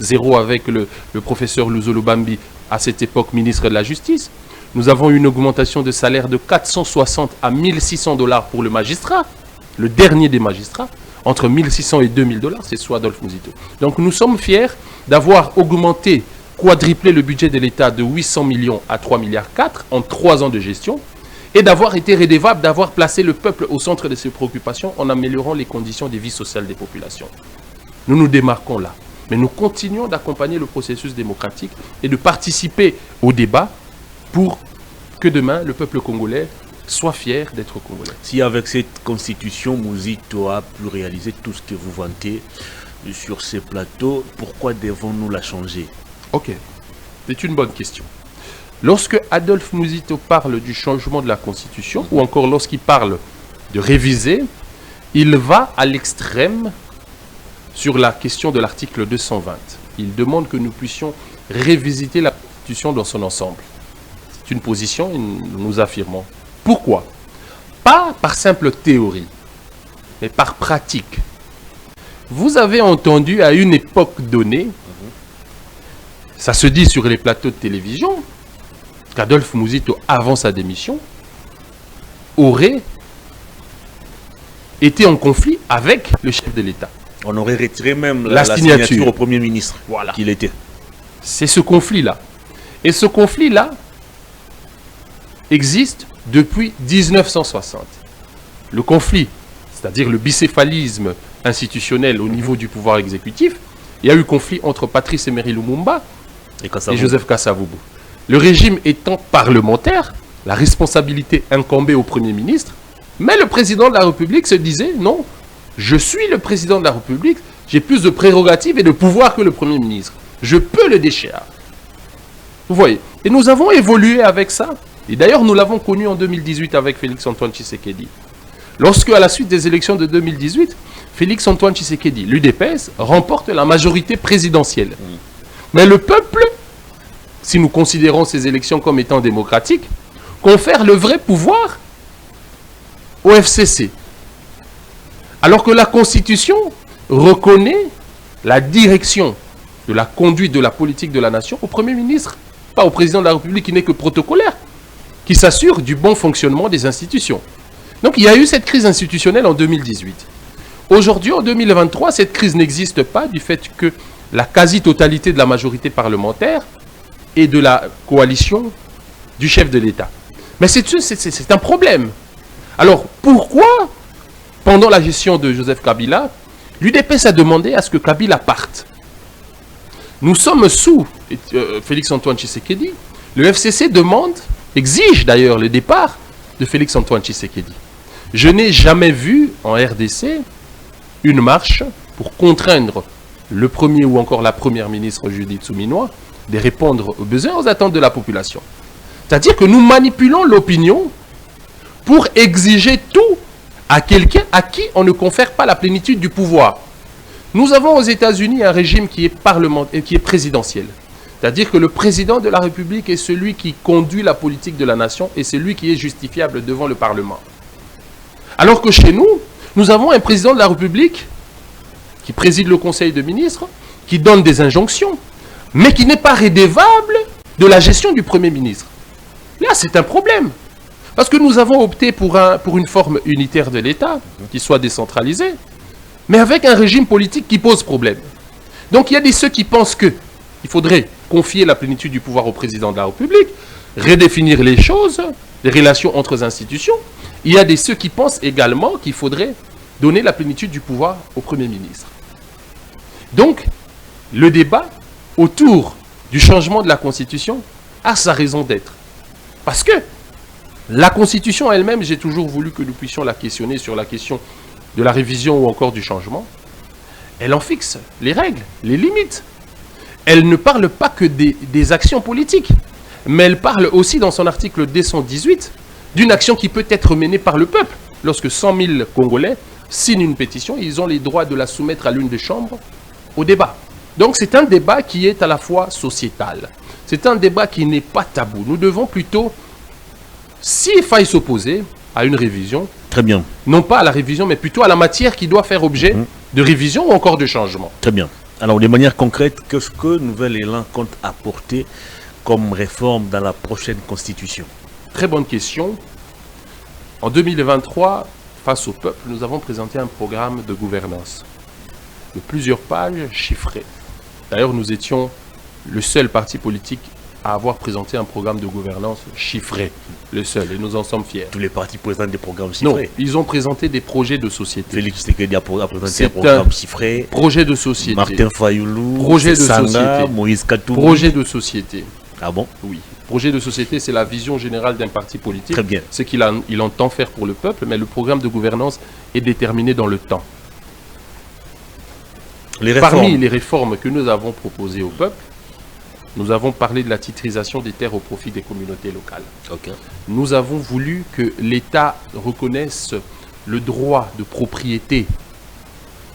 zéro avec le professeur Luzolo Bambi, à cette époque ministre de la Justice. Nous avons eu une augmentation de salaire de 460 à 1600 $ pour le magistrat, le dernier des magistrats, entre 1600 et 2000 $, c'est soit Adolphe Muzito. Donc nous sommes fiers d'avoir augmenté, quadruplé le budget de l'État de 800 millions à 3,4 milliards en 3 ans de gestion, et d'avoir été redevable, d'avoir placé le peuple au centre de ses préoccupations en améliorant les conditions de vie sociale des populations. Nous nous démarquons là, mais nous continuons d'accompagner le processus démocratique et de participer au débat pour que demain, le peuple congolais soit fier d'être congolais. Si avec cette constitution, Muzito a pu réaliser tout ce que vous vantez sur ces plateaux, pourquoi devons-nous la changer? Ok, c'est une bonne question. Lorsque Adolphe Muzito parle du changement de la constitution, ou encore lorsqu'il parle de réviser, il va à l'extrême sur la question de l'article 220. Il demande que nous puissions révisiter la constitution dans son ensemble. C'est une position et nous affirmons. Pourquoi? Pas par simple théorie, mais par pratique. Vous avez entendu à une époque donnée, ça se dit sur les plateaux de télévision, qu'Adolphe Muzito, avant sa démission, aurait été en conflit avec le chef de l'État. On aurait retiré même la signature au Premier ministre voilà. qu'il était. C'est ce conflit-là. Et ce conflit-là existe depuis 1960. Le conflit, c'est-à-dire le bicéphalisme institutionnel au niveau du pouvoir exécutif, il y a eu conflit entre Patrice Emery Lumumba et Joseph Kasavubu. Le régime étant parlementaire, la responsabilité incombait au Premier ministre, mais le président de la République se disait non, je suis le président de la République, j'ai plus de prérogatives et de pouvoir que le Premier ministre. Je peux le déchirer. Vous voyez. Et nous avons évolué avec ça. Et d'ailleurs, nous l'avons connu en 2018 avec Félix-Antoine Tshisekedi. Lorsque, à la suite des élections de 2018, Félix-Antoine Tshisekedi, l'UDPS, remporte la majorité présidentielle. Mais le peuple, si nous considérons ces élections comme étant démocratiques, confère le vrai pouvoir au FCC. Alors que la Constitution reconnaît la direction de la conduite de la politique de la nation au Premier ministre, pas au président de la République qui n'est que protocolaire, qui s'assure du bon fonctionnement des institutions. Donc il y a eu cette crise institutionnelle en 2018. Aujourd'hui, en 2023, cette crise n'existe pas du fait que la quasi-totalité de la majorité parlementaire est de la coalition du chef de l'État. Mais c'est un problème. Alors pourquoi, pendant la gestion de Joseph Kabila, l'UDPS a demandé à ce que Kabila parte? Nous sommes sous Félix-Antoine Tshisekedi. Le FCC demande, exige d'ailleurs le départ de Félix-Antoine Tshisekedi. Je n'ai jamais vu en RDC une marche pour contraindre le premier ou encore la première ministre Judith Suminwa de répondre aux besoins, aux attentes de la population. C'est-à-dire que nous manipulons l'opinion pour exiger tout à quelqu'un à qui on ne confère pas la plénitude du pouvoir. Nous avons aux États-Unis un régime qui est présidentiel. C'est-à-dire que le président de la République est celui qui conduit la politique de la nation et c'est lui qui est justifiable devant le Parlement. Alors que chez nous, nous avons un président de la République qui préside le Conseil de ministres, qui donne des injonctions, mais qui n'est pas redevable de la gestion du Premier ministre. Là, c'est un problème. Parce que nous avons opté pour une forme unitaire de l'État, qui soit décentralisée, mais avec un régime politique qui pose problème. Donc il y a ceux qui pensent qu'il faudrait confier la plénitude du pouvoir au président de la République, redéfinir les choses, les relations entre les institutions. Il y a ceux qui pensent également qu'il faudrait donner la plénitude du pouvoir au Premier ministre. Donc, le débat autour du changement de la Constitution a sa raison d'être. Parce que la Constitution elle-même, j'ai toujours voulu que nous puissions la questionner sur la question de la révision ou encore du changement. Elle en fixe les règles, les limites. Elle ne parle pas que des actions politiques, mais elle parle aussi dans son article 218 d'une action qui peut être menée par le peuple. Lorsque 100 000 Congolais signent une pétition, ils ont les droits de la soumettre à l'une des chambres au débat. Donc c'est un débat qui est à la fois sociétal. C'est un débat qui n'est pas tabou. Nous devons plutôt, s'il faille s'opposer, à une révision. Très bien. Non pas à la révision, mais plutôt à la matière qui doit faire objet de révision ou encore de changement. Très bien. Alors, de manière concrète, qu'est-ce que Nouvel Élan compte apporter comme réforme dans la prochaine constitution? Très bonne question. En 2023, face au peuple, nous avons présenté un programme de gouvernance de plusieurs pages chiffrées. D'ailleurs, nous étions le seul parti politique à avoir présenté un programme de gouvernance chiffré. Le seul, et nous en sommes fiers. Tous les partis présentent des programmes chiffrés. Non, ils ont présenté des projets de société. Félix Tshisekedi a présenté un programme chiffré. Projet de société. Martin Fayoulou, projet de Sanga, société. Moïse Katumbi. Projet de société. Ah bon? Oui. Projet de société, c'est la vision générale d'un parti politique. Très bien. Ce qu'il entend faire pour le peuple, mais le programme de gouvernance est déterminé dans le temps. Parmi les réformes que nous avons proposées au peuple, nous avons parlé de la titrisation des terres au profit des communautés locales. Okay. Nous avons voulu que l'État reconnaisse le droit de propriété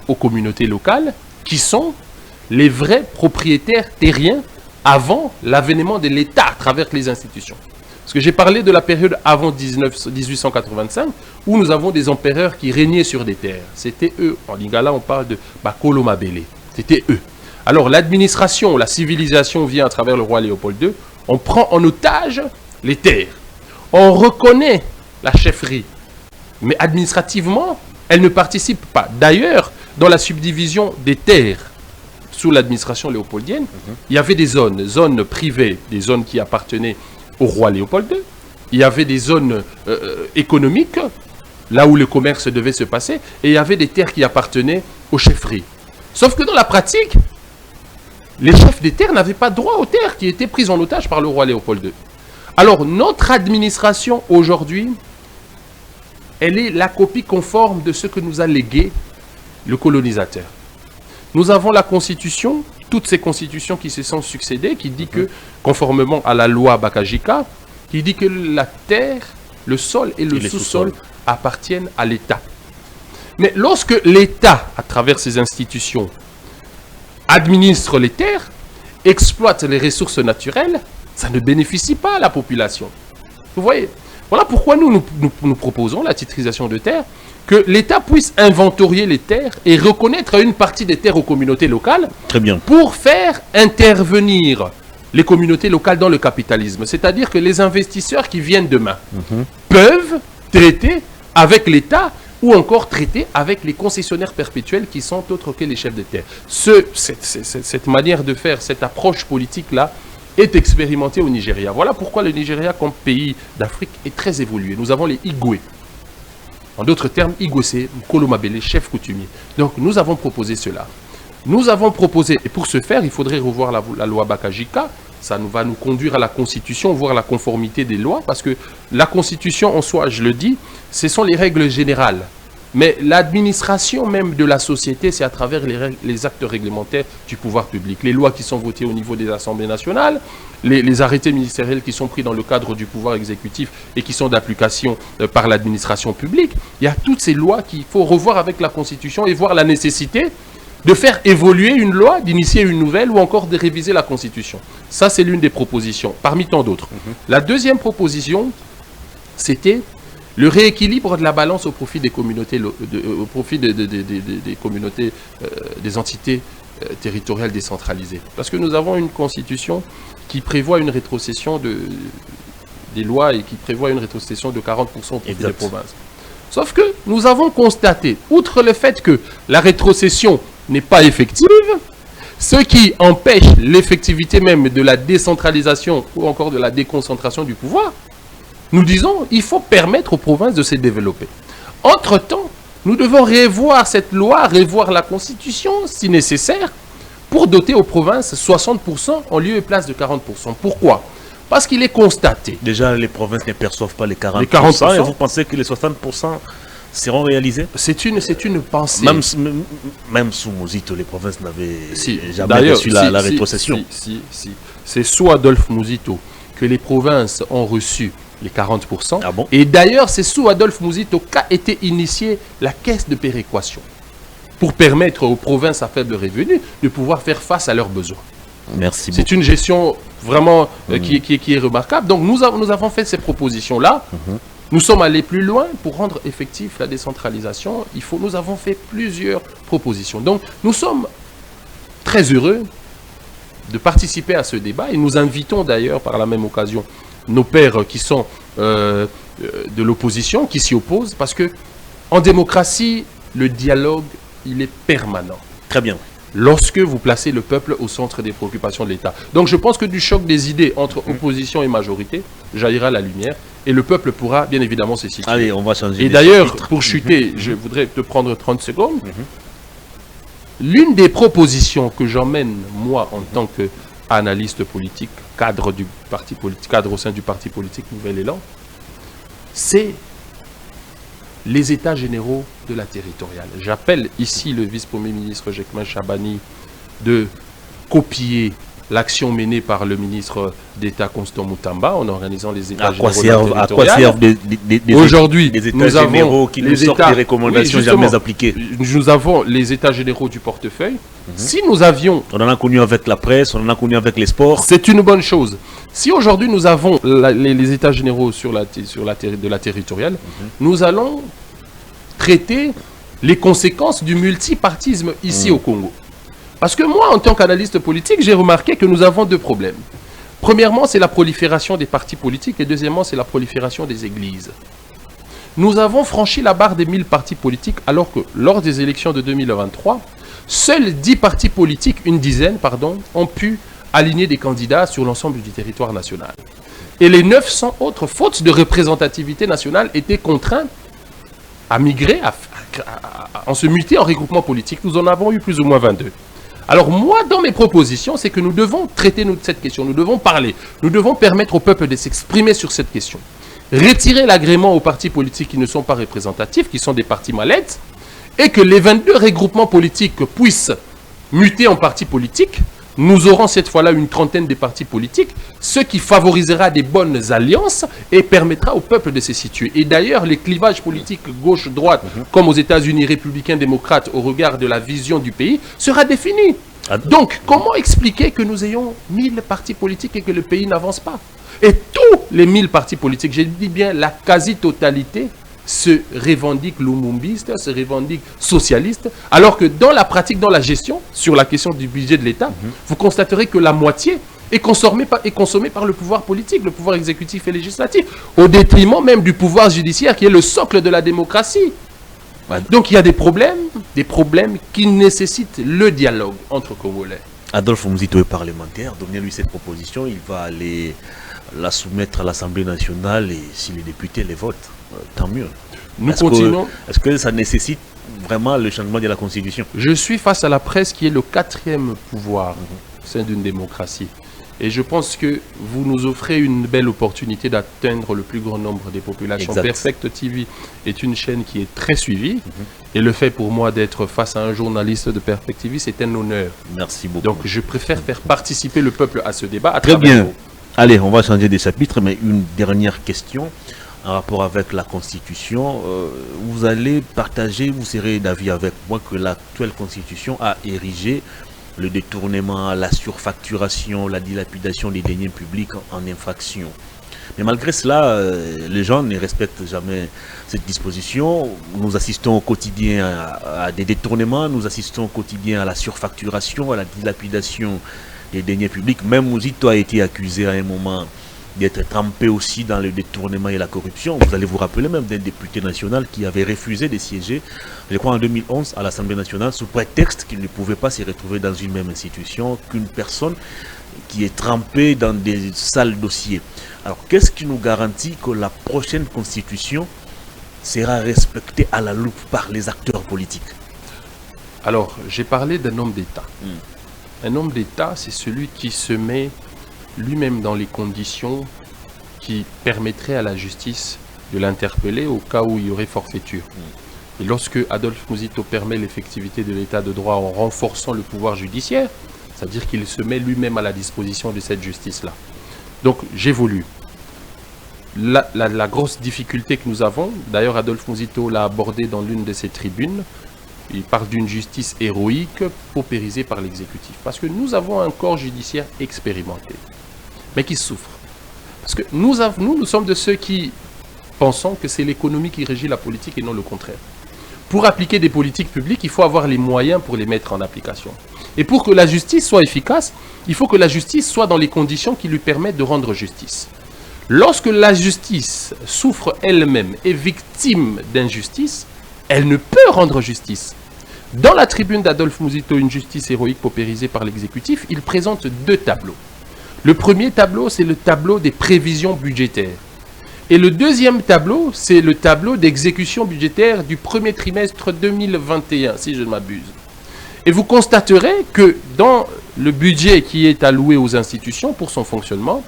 aux communautés locales, qui sont les vrais propriétaires terriens avant l'avènement de l'État à travers les institutions. Parce que j'ai parlé de la période avant 1885, où nous avons des empereurs qui régnaient sur des terres. C'était eux. En lingala, on parle de Bakolo Mabele. C'était eux. Alors l'administration, la civilisation vient à travers le roi Léopold II. On prend en otage les terres. On reconnaît la chefferie. Mais administrativement, elle ne participe pas. D'ailleurs, dans la subdivision des terres, sous l'administration léopoldienne, il y avait des zones privées, des zones qui appartenaient au roi Léopold II. Il y avait des zones économiques, là où le commerce devait se passer, et il y avait des terres qui appartenaient aux chefferies. Sauf que dans la pratique, les chefs des terres n'avaient pas droit aux terres qui étaient prises en otage par le roi Léopold II. Alors, notre administration aujourd'hui, elle est la copie conforme de ce que nous a légué le colonisateur. Nous avons la Constitution, toutes ces constitutions qui se sont succédées, qui dit que, conformément à la loi Bakajika, qui dit que la terre, le sol et le sous-sol appartiennent à l'État. Mais lorsque l'État, à travers ses institutions, administre les terres, exploite les ressources naturelles, ça ne bénéficie pas à la population. Vous voyez? Voilà pourquoi nous proposons la titrisation de terres, que l'État puisse inventorier les terres et reconnaître une partie des terres aux communautés locales. Très bien. Pour faire intervenir les communautés locales dans le capitalisme. C'est-à-dire que les investisseurs qui viennent demain peuvent traiter avec l'État ou encore traiter avec les concessionnaires perpétuels qui sont autres que les chefs de terre. Cette manière de faire, cette approche politique-là, est expérimentée au Nigeria. Voilà pourquoi le Nigeria, comme pays d'Afrique, est très évolué. Nous avons les Igwe. En d'autres termes, Igwe, c'est Nkolo Mabele, chef coutumier. Donc, nous avons proposé cela. Nous avons proposé, et pour ce faire, il faudrait revoir la loi Bakajika. Ça va nous conduire à la Constitution, voir la conformité des lois, parce que la Constitution en soi, je le dis, ce sont les règles générales. Mais l'administration même de la société, c'est à travers les actes réglementaires du pouvoir public. Les lois qui sont votées au niveau des assemblées nationales, les arrêtés ministériels qui sont pris dans le cadre du pouvoir exécutif et qui sont d'application par l'administration publique. Il y a toutes ces lois qu'il faut revoir avec la Constitution et voir la nécessité de faire évoluer une loi, d'initier une nouvelle ou encore de réviser la Constitution. Ça, c'est l'une des propositions, parmi tant d'autres. La deuxième proposition, c'était le rééquilibre de la balance au profit des communautés, des entités territoriales décentralisées. Parce que nous avons une constitution qui prévoit une rétrocession des lois et qui prévoit une rétrocession de 40% au profit des provinces. Sauf que nous avons constaté, outre le fait que la rétrocession n'est pas effective, ce qui empêche l'effectivité même de la décentralisation ou encore de la déconcentration du pouvoir, nous disons qu'il faut permettre aux provinces de se développer. Entre-temps, nous devons revoir cette loi, revoir la Constitution, si nécessaire, pour doter aux provinces 60% en lieu et place de 40%. Pourquoi? Parce qu'il est constaté. Déjà, les provinces ne perçoivent pas les 40%. Et vous pensez que les 60% seront réalisés? C'est une pensée. Même sous Mouzito, les provinces n'avaient jamais reçu la rétrocession. C'est sous Adolphe Mouzito que les provinces ont reçu les 40%. Ah bon? Et d'ailleurs, c'est sous Adolphe Mouzito qu'a été initiée la caisse de péréquation pour permettre aux provinces à faible revenu de pouvoir faire face à leurs besoins. Merci beaucoup. C'est une gestion vraiment qui est remarquable. Donc nous avons fait ces propositions-là Nous sommes allés plus loin pour rendre effectif la décentralisation. Nous avons fait plusieurs propositions. Donc, nous sommes très heureux de participer à ce débat et nous invitons d'ailleurs par la même occasion nos pairs qui sont de l'opposition, qui s'y opposent, parce que en démocratie, le dialogue, il est permanent. Très bien. Lorsque vous placez le peuple au centre des préoccupations de l'État. Donc je pense que du choc des idées entre opposition et majorité, jaillira la lumière et le peuple pourra bien évidemment se situer. Allez, on va changer. Et d'ailleurs, pour chuter, je voudrais te prendre 30 secondes. L'une des propositions que j'emmène, moi, en tant qu'analyste politique, cadre au sein du parti politique Nouvel Élan, c'est les états généraux de la territoriale. J'appelle ici le vice-premier ministre Jekman Chabani de copier l'action menée par le ministre d'État Constant Moutamba en organisant les états généraux de la territoriale. À quoi servent aujourd'hui des états généraux qui nous sortent des recommandations jamais appliquées? Nous avons les états généraux du portefeuille. Si nous avions... On en a connu avec la presse, on en a connu avec les sports. C'est une bonne chose. Si aujourd'hui nous avons les états généraux de la territoriale, nous allons traiter les conséquences du multipartisme ici au Congo. Parce que moi, en tant qu'analyste politique, j'ai remarqué que nous avons deux problèmes. Premièrement, c'est la prolifération des partis politiques et deuxièmement, c'est la prolifération des églises. Nous avons franchi la barre des 1000 partis politiques alors que lors des élections de 2023, seuls 10 partis politiques, une dizaine, pardon, ont pu aligner des candidats sur l'ensemble du territoire national. Et les 900 autres, faute de représentativité nationale, étaient contraints à migrer, en se muter en regroupement politique. Nous en avons eu plus ou moins 22. Alors moi, dans mes propositions, c'est que nous devons traiter cette question, nous devons parler, nous devons permettre au peuple de s'exprimer sur cette question. Retirer l'agrément aux partis politiques qui ne sont pas représentatifs, qui sont des partis mallettes, et que les 22 regroupements politiques puissent muter en partis politiques. Nous aurons cette fois-là une trentaine de partis politiques, ce qui favorisera des bonnes alliances et permettra au peuple de se situer. Et d'ailleurs, les clivages politiques gauche-droite, comme aux États-Unis républicains démocrates au regard de la vision du pays, sera défini. Donc, comment expliquer que nous ayons 1000 partis politiques et que le pays n'avance pas? Et tous les 1000 partis politiques, je dis bien la quasi-totalité, se revendique lumumbiste, se revendique socialiste, alors que dans la pratique, dans la gestion, sur la question du budget de l'État, vous constaterez que la moitié est consommée par le pouvoir politique, le pouvoir exécutif et législatif, au détriment même du pouvoir judiciaire qui est le socle de la démocratie. Donc il y a des problèmes qui nécessitent le dialogue entre Congolais. Adolphe Muzito est parlementaire, donnez-lui cette proposition, il va aller la soumettre à l'Assemblée nationale et si les députés les votent, tant mieux. Nous continuons. Est-ce que ça nécessite vraiment le changement de la Constitution? Je suis face à la presse qui est le 4e pouvoir au sein d'une démocratie. Et je pense que vous nous offrez une belle opportunité d'atteindre le plus grand nombre des populations. Exact. Perfect TV est une chaîne qui est très suivie. Et le fait pour moi d'être face à un journaliste de Perfect TV, c'est un honneur. Merci beaucoup. Donc je préfère faire participer le peuple à ce débat. Très bien. Allez, on va changer de chapitre, mais une dernière question en rapport avec la Constitution. Vous allez partager, vous serez d'avis avec moi que l'actuelle Constitution a érigé le détournement, la surfacturation, la dilapidation des deniers publics en infraction. Mais malgré cela, les gens ne respectent jamais cette disposition. Nous assistons au quotidien à des détournements, nous assistons au quotidien à la surfacturation, à la dilapidation des deniers publics. Même Muzito a été accusé à un moment d'être trempé aussi dans le détournement et la corruption. Vous allez vous rappeler même d'un député national qui avait refusé de siéger, je crois en 2011, à l'Assemblée nationale, sous prétexte qu'il ne pouvait pas se retrouver dans une même institution qu'une personne qui est trempée dans des sales dossiers. Alors, qu'est-ce qui nous garantit que la prochaine Constitution sera respectée à la loupe par les acteurs politiques? Alors, j'ai parlé d'un homme d'État. Un homme d'État, c'est celui qui se met lui-même dans les conditions qui permettraient à la justice de l'interpeller au cas où il y aurait forfaiture. Et lorsque Adolphe Muzito permet l'effectivité de l'état de droit en renforçant le pouvoir judiciaire, c'est-à-dire qu'il se met lui-même à la disposition de cette justice-là. Donc j'évolue. La grosse difficulté que nous avons, d'ailleurs Adolphe Muzito l'a abordé dans l'une de ses tribunes, il parle d'une justice héroïque paupérisée par l'exécutif. Parce que nous avons un corps judiciaire expérimenté, mais qui souffre. Parce que nous sommes de ceux qui pensant que c'est l'économie qui régit la politique et non le contraire. Pour appliquer des politiques publiques, il faut avoir les moyens pour les mettre en application. Et pour que la justice soit efficace, il faut que la justice soit dans les conditions qui lui permettent de rendre justice. Lorsque la justice souffre elle-même, est victime d'injustice, elle ne peut rendre justice. Dans la tribune d'Adolphe Mouzito, Une justice héroïque paupérisée par l'exécutif, il présente 2 tableaux. Le premier tableau, c'est le tableau des prévisions budgétaires. Et le deuxième tableau, c'est le tableau d'exécution budgétaire du premier trimestre 2021, si je ne m'abuse. Et vous constaterez que dans le budget qui est alloué aux institutions pour son fonctionnement,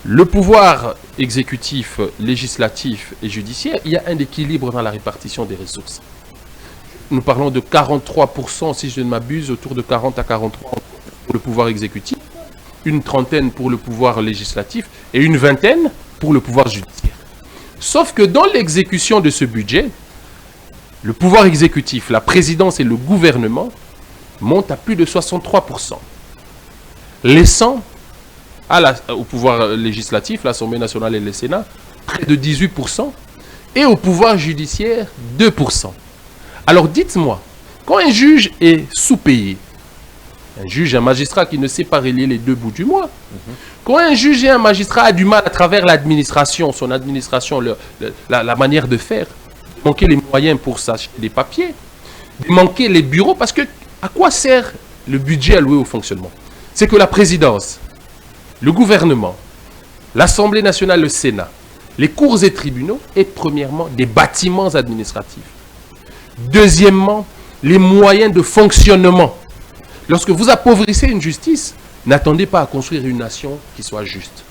le pouvoir exécutif, législatif et judiciaire, il y a un équilibre dans la répartition des ressources. Nous parlons de 43%, si je ne m'abuse, autour de 40 à 43% pour le pouvoir exécutif, une trentaine pour le pouvoir législatif et une vingtaine pour le pouvoir judiciaire. Sauf que dans l'exécution de ce budget, le pouvoir exécutif, la présidence et le gouvernement montent à plus de 63%, laissant au pouvoir législatif, l'Assemblée nationale et le Sénat, près de 18%, et au pouvoir judiciaire, 2%. Alors dites-moi, quand un juge est sous-payé, un juge, un magistrat qui ne sait pas relier les 2 bouts du mois, quand un juge et un magistrat a du mal à travers l'administration, son administration, la manière de faire, manquer les moyens pour s'acheter des papiers, manquer les bureaux, parce que à quoi sert le budget alloué au fonctionnement? C'est que la présidence, le gouvernement, l'Assemblée nationale, le Sénat, les cours et tribunaux aient premièrement des bâtiments administratifs. Deuxièmement, les moyens de fonctionnement. Lorsque vous appauvrissez une justice, n'attendez pas à construire une nation qui soit juste.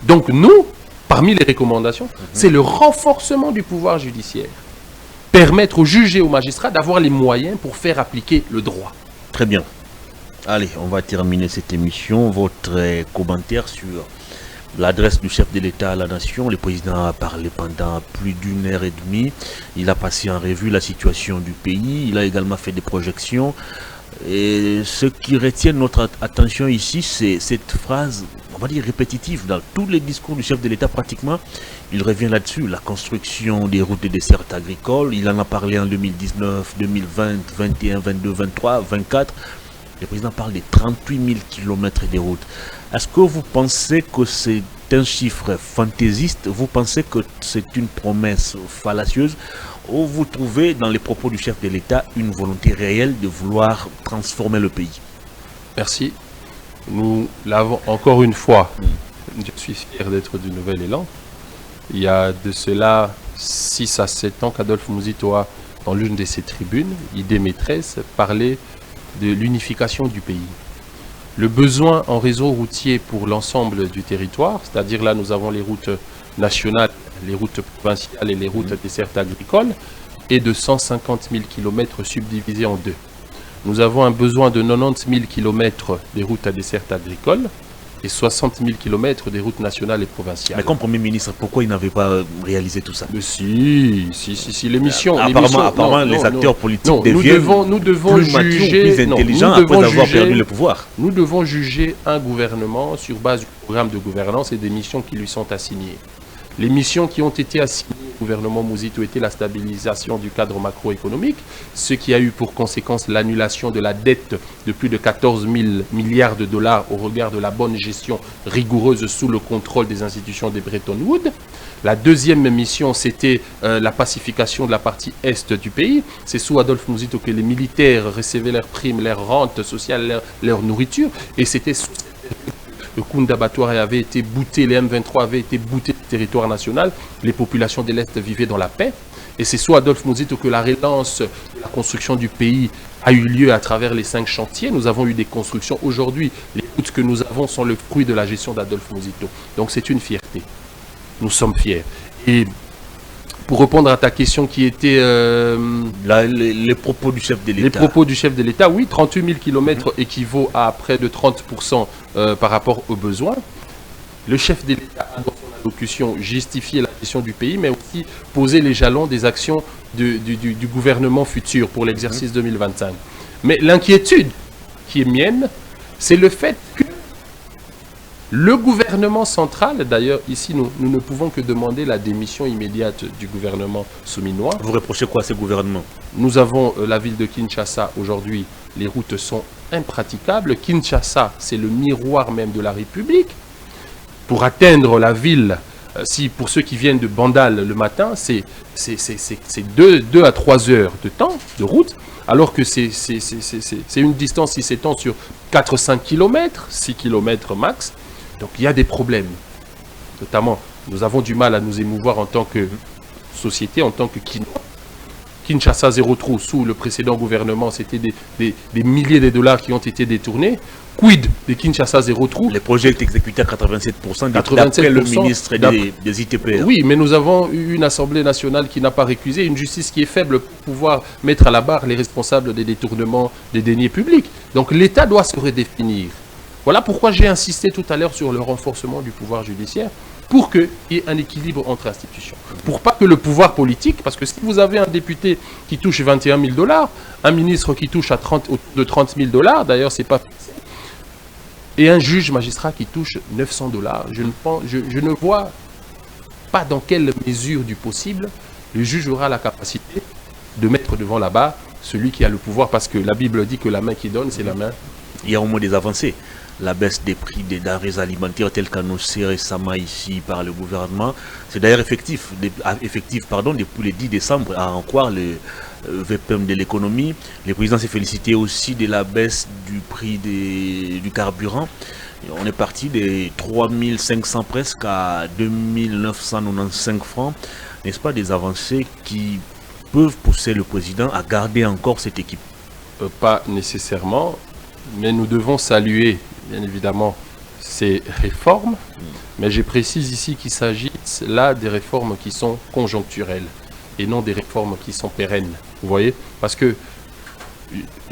Donc nous, parmi les recommandations, c'est le renforcement du pouvoir judiciaire. Permettre aux juges et aux magistrats d'avoir les moyens pour faire appliquer le droit. Très bien. Allez, on va terminer cette émission. Votre commentaire sur l'adresse du chef de l'État à la nation. Le président a parlé pendant plus d'1 heure et demie. Il a passé en revue la situation du pays. Il a également fait des projections. Et ce qui retient notre attention ici, c'est cette phrase, on va dire répétitive, dans tous les discours du chef de l'État pratiquement. Il revient là-dessus, la construction des routes et des dessertes agricoles. Il en a parlé en 2019, 2020, 2021, 2022, 2023, 2024. Le président parle de 38 000 km de routes. Est-ce que vous pensez que c'est un chiffre fantaisiste? Vous pensez que c'est une promesse fallacieuse? Ou vous trouvez dans les propos du chef de l'État une volonté réelle de vouloir transformer le pays? Merci. Nous l'avons encore une fois. Je suis fier d'être du Nouvel Élan. Il y a de cela 6 à 7 ans qu'Adolphe Mouzito a, dans l'une de ses tribunes, idée maîtresse, parlé de l'unification du pays. Le besoin en réseau routier pour l'ensemble du territoire, c'est-à-dire là nous avons les routes nationales, les routes provinciales et les routes dessertes agricoles, est de 150 000 km subdivisés en 2. Nous avons un besoin de 90 000 km des routes à desserte agricole et 60 000 km des routes nationales et provinciales. Mais comme Premier ministre, pourquoi il n'avait pas réalisé tout ça? Mais si, l'émission... Apparemment, les acteurs politiques deviennent plus matures, plus intelligents après avoir perdu le pouvoir. Nous devons juger un gouvernement sur base du programme de gouvernance et des missions qui lui sont assignées. Les missions qui ont été assignées au gouvernement Mouzito étaient la stabilisation du cadre macroéconomique, ce qui a eu pour conséquence l'annulation de la dette de plus de 14 000 milliards de dollars au regard de la bonne gestion rigoureuse sous le contrôle des institutions de Bretton Woods. La deuxième mission, c'était la pacification de la partie est du pays. C'est sous Adolphe Mouzito que les militaires recevaient leurs primes, leurs rentes sociales, leur nourriture. Et c'était sous le Kunda Batoire avait été bouté, les M23 avaient été boutés du territoire national, les populations de l'Est vivaient dans la paix. Et c'est sous Adolphe Mouzito que la relance de la construction du pays a eu lieu à travers les 5 chantiers. Nous avons eu des constructions. Aujourd'hui, les routes que nous avons sont le fruit de la gestion d'Adolphe Mouzito. Donc c'est une fierté. Nous sommes fiers. Et pour répondre à ta question qui était... les propos du chef de l'État. Les propos du chef de l'État, oui, 38 000 km équivaut à près de 30% par rapport aux besoins. Le chef de l'État a dans son allocution justifié la gestion du pays, mais aussi posé les jalons des actions du gouvernement futur pour l'exercice 2025. Mais l'inquiétude qui est mienne, c'est le fait que Le gouvernement central, d'ailleurs, ici, nous ne pouvons que demander la démission immédiate du gouvernement souminois. Vous reprochez quoi à ce gouvernement? Nous avons la ville de Kinshasa aujourd'hui, les routes sont impraticables. Kinshasa, c'est le miroir même de la République. Pour atteindre la ville, si pour ceux qui viennent de Bandal le matin, c'est 2 à 3 heures de temps de route, alors que c'est une distance qui s'étend sur 4-5 km, 6 km max. Donc il y a des problèmes. Notamment, nous avons du mal à nous émouvoir en tant que société, en tant que Kinois. Kinshasa zéro trou, sous le précédent gouvernement, c'était des milliers de dollars qui ont été détournés. Quid de Kinshasa zéro trou? Les projets étaient exécutés à 87%, d'après le ministre des ITPR. Oui, mais nous avons eu une Assemblée nationale qui n'a pas récusé, une justice qui est faible pour pouvoir mettre à la barre les responsables des détournements des deniers publics. Donc l'État doit se redéfinir. Voilà pourquoi j'ai insisté tout à l'heure sur le renforcement du pouvoir judiciaire, pour qu'il y ait un équilibre entre institutions. Pour pas que le pouvoir politique, parce que si vous avez un député qui touche 21 000 $, un ministre qui touche à 30 000 $, d'ailleurs c'est pas fixé, et un juge magistrat qui touche 900 $, je ne vois pas dans quelle mesure du possible le juge aura la capacité de mettre devant la barre celui qui a le pouvoir, parce que la Bible dit que la main qui donne, c'est la main. Il y a au moins des avancées. La baisse des prix des denrées alimentaires telle qu'annoncée récemment ici par le gouvernement, c'est d'ailleurs effectif depuis le 10 décembre, à en croire le VPM de l'économie. Le président s'est félicité aussi de la baisse du prix du carburant. On est parti de 3 500 presque à 2 995 francs. N'est-ce pas des avancées qui peuvent pousser le président à garder encore cette équipe? Pas nécessairement, mais nous devons saluer bien évidemment ces réformes, mais je précise ici qu'il s'agit là des réformes qui sont conjoncturelles et non des réformes qui sont pérennes. Vous voyez? Parce que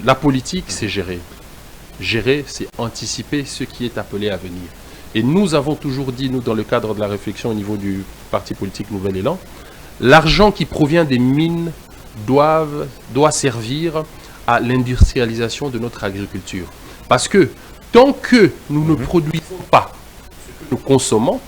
la politique, c'est gérer. Gérer, c'est anticiper ce qui est appelé à venir. Et nous avons toujours dit, nous, dans le cadre de la réflexion au niveau du parti politique Nouvel Élan, l'argent qui provient des mines doit servir à l'industrialisation de notre agriculture. Parce que tant que nous ne produisons pas ce que nous consommons,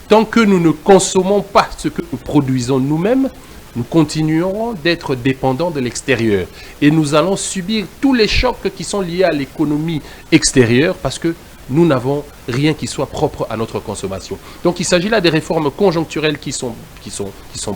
tant que nous ne consommons pas ce que nous produisons nous-mêmes, nous continuerons d'être dépendants de l'extérieur. Et nous allons subir tous les chocs qui sont liés à l'économie extérieure parce que nous n'avons rien qui soit propre à notre consommation. Donc il s'agit là des réformes conjoncturelles qui sont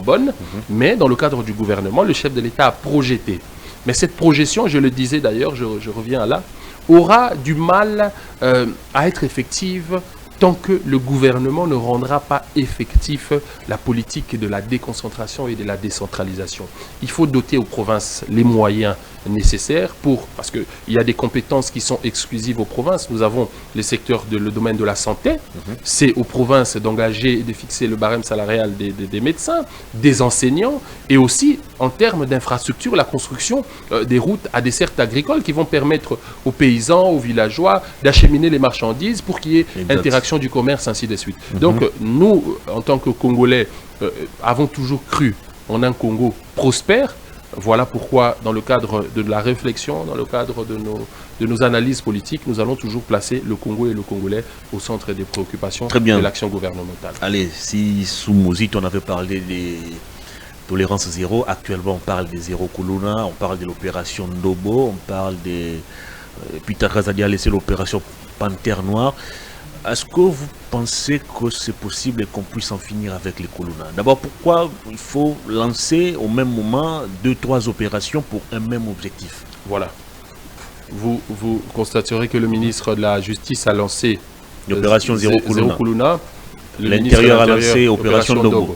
bonnes, mais dans le cadre du gouvernement, le chef de l'État a projeté. Mais cette projection, je le disais d'ailleurs, je reviens là, aura du mal à être effective tant que le gouvernement ne rendra pas effectif la politique de la déconcentration et de la décentralisation. Il faut doter aux provinces les moyens nécessaires parce qu'il y a des compétences qui sont exclusives aux provinces. Nous avons les secteurs le domaine de la santé. C'est aux provinces d'engager et de fixer le barème salarial des médecins, des enseignants et aussi en termes d'infrastructures, la construction des routes à dessert agricole qui vont permettre aux paysans, aux villageois d'acheminer les marchandises pour qu'il y ait interaction du commerce, ainsi de suite. Donc nous, en tant que Congolais, avons toujours cru en un Congo prospère. Voilà pourquoi, dans le cadre de la réflexion, dans le cadre de nos analyses politiques, nous allons toujours placer le Congo et le Congolais au centre des préoccupations de l'action gouvernementale. Allez, si sous Mozit, on avait parlé des tolérances zéro, actuellement on parle des zéro Kuluna, on parle de l'opération Ndobo, on parle de Peter Kazadi a laissé l'opération Panthère Noire. Est-ce que vous pensez que c'est possible qu'on puisse en finir avec les Kuluna? D'abord, pourquoi il faut lancer au même moment 2-3 opérations pour un même objectif? Voilà. Vous constaterez que le ministre de la Justice a lancé l'opération Zéro Kuluna. L'intérieur a lancé opération Ndobo.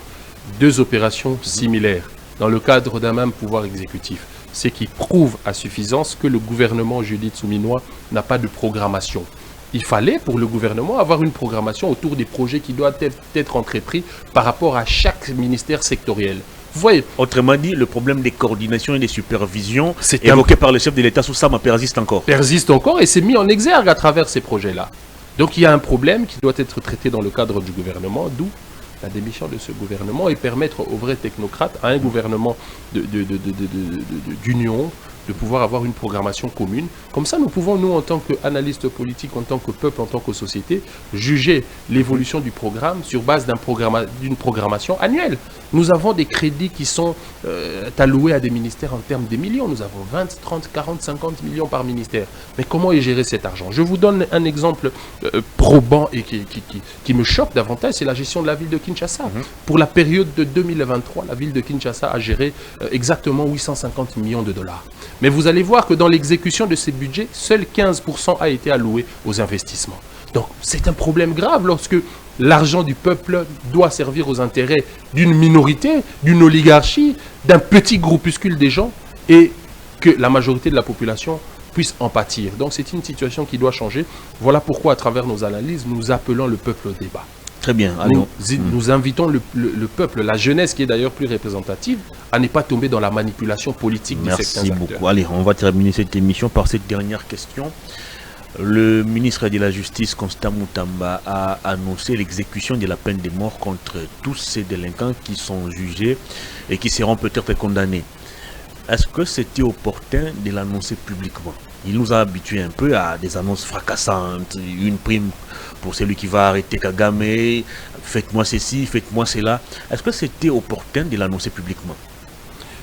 2 opérations similaires dans le cadre d'un même pouvoir exécutif. Ce qui prouve à suffisance que le gouvernement Judith Souminois n'a pas de programmation. Il fallait pour le gouvernement avoir une programmation autour des projets qui doivent être entrepris par rapport à chaque ministère sectoriel. Vous voyez, autrement dit, le problème des coordinations et des supervisions évoqué par le chef de l'État Soussama persiste encore. Persiste encore et c'est mis en exergue à travers ces projets-là. Donc il y a un problème qui doit être traité dans le cadre du gouvernement, d'où la démission de ce gouvernement et permettre aux vrais technocrates, à un gouvernement d'union, de pouvoir avoir une programmation commune. Comme ça, nous pouvons, nous, en tant qu'analystes politiques, en tant que peuple, en tant que société, juger l'évolution du programme sur base d'une programmation annuelle. Nous avons des crédits qui sont alloués à des ministères en termes de millions. Nous avons 20, 30, 40, 50 millions par ministère. Mais comment est géré cet argent? Je vous donne un exemple probant et qui me choque davantage, c'est la gestion de la ville de Kinshasa. Pour la période de 2023, la ville de Kinshasa a géré exactement 850 millions de dollars. Mais vous allez voir que dans l'exécution de ces budgets, seul 15% a été alloué aux investissements. Donc c'est un problème grave lorsque l'argent du peuple doit servir aux intérêts d'une minorité, d'une oligarchie, d'un petit groupuscule des gens et que la majorité de la population puisse en pâtir. Donc c'est une situation qui doit changer. Voilà pourquoi à travers nos analyses, nous appelons le peuple au débat. Très bien. Nous invitons le peuple, la jeunesse qui est d'ailleurs plus représentative, à ne pas tomber dans la manipulation politique de certains acteurs. Merci beaucoup. Allez, on va terminer cette émission par cette dernière question. Le ministre de la Justice, Constant Moutamba, a annoncé l'exécution de la peine de mort contre tous ces délinquants qui sont jugés et qui seront peut-être condamnés. Est-ce que c'était opportun de l'annoncer publiquement? Il nous a habitués un peu à des annonces fracassantes, une prime pour celui qui va arrêter Kagame, faites-moi ceci, faites-moi cela. Est-ce que c'était opportun de l'annoncer publiquement?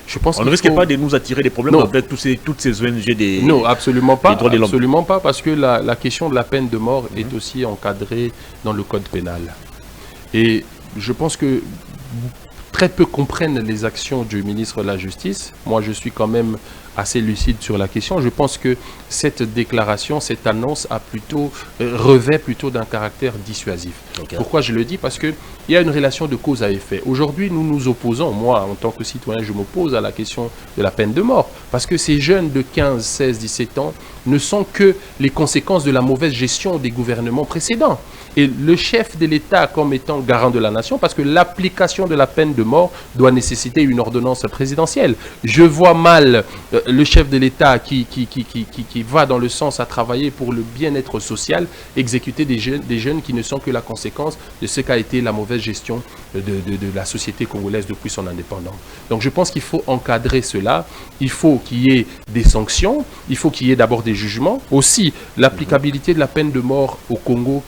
Je pense on ne risque pas de nous attirer des problèmes avec toutes ces ONG des non, absolument pas, des droits de l'homme. Absolument pas, parce que la question de la peine de mort est aussi encadrée dans le code pénal. Et je pense que très peu comprennent les actions du ministre de la Justice. Moi, je suis quand même assez lucide sur la question. Je pense que cette déclaration, cette annonce revêt plutôt d'un caractère dissuasif. Okay. Pourquoi je le dis? Parce qu'il y a une relation de cause à effet. Aujourd'hui, nous nous opposons, moi en tant que citoyen, je m'oppose à la question de la peine de mort. Parce que ces jeunes de 15, 16, 17 ans ne sont que les conséquences de la mauvaise gestion des gouvernements précédents. Et le chef de l'État comme étant garant de la nation, parce que l'application de la peine de mort doit nécessiter une ordonnance présidentielle. Je vois mal le chef de l'État qui va dans le sens à travailler pour le bien-être social, exécuter des jeunes qui ne sont que la conséquence de ce qu'a été la mauvaise gestion de la société congolaise depuis son indépendance. Donc je pense qu'il faut encadrer cela, il faut qu'il y ait des sanctions, il faut qu'il y ait d'abord des jugements. Aussi, l'applicabilité de la peine de mort au Congo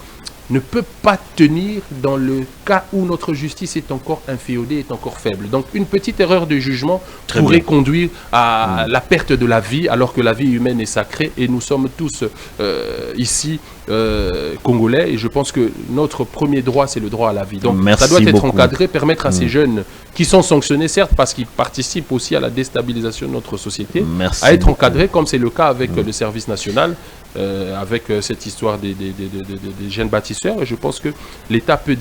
ne peut pas tenir dans le cas où notre justice est encore inféodée, est encore faible. Donc une petite erreur de jugement pourrait conduire à la perte de la vie, alors que la vie humaine est sacrée et nous sommes tous ici congolais, et je pense que notre premier droit, c'est le droit à la vie. Donc ça doit être encadré, permettre à ces jeunes qui sont sanctionnés, certes, parce qu'ils participent aussi à la déstabilisation de notre société, à être encadrés, comme c'est le cas avec le service national, avec cette histoire des jeunes bâtisseurs. Et je pense que l'État peut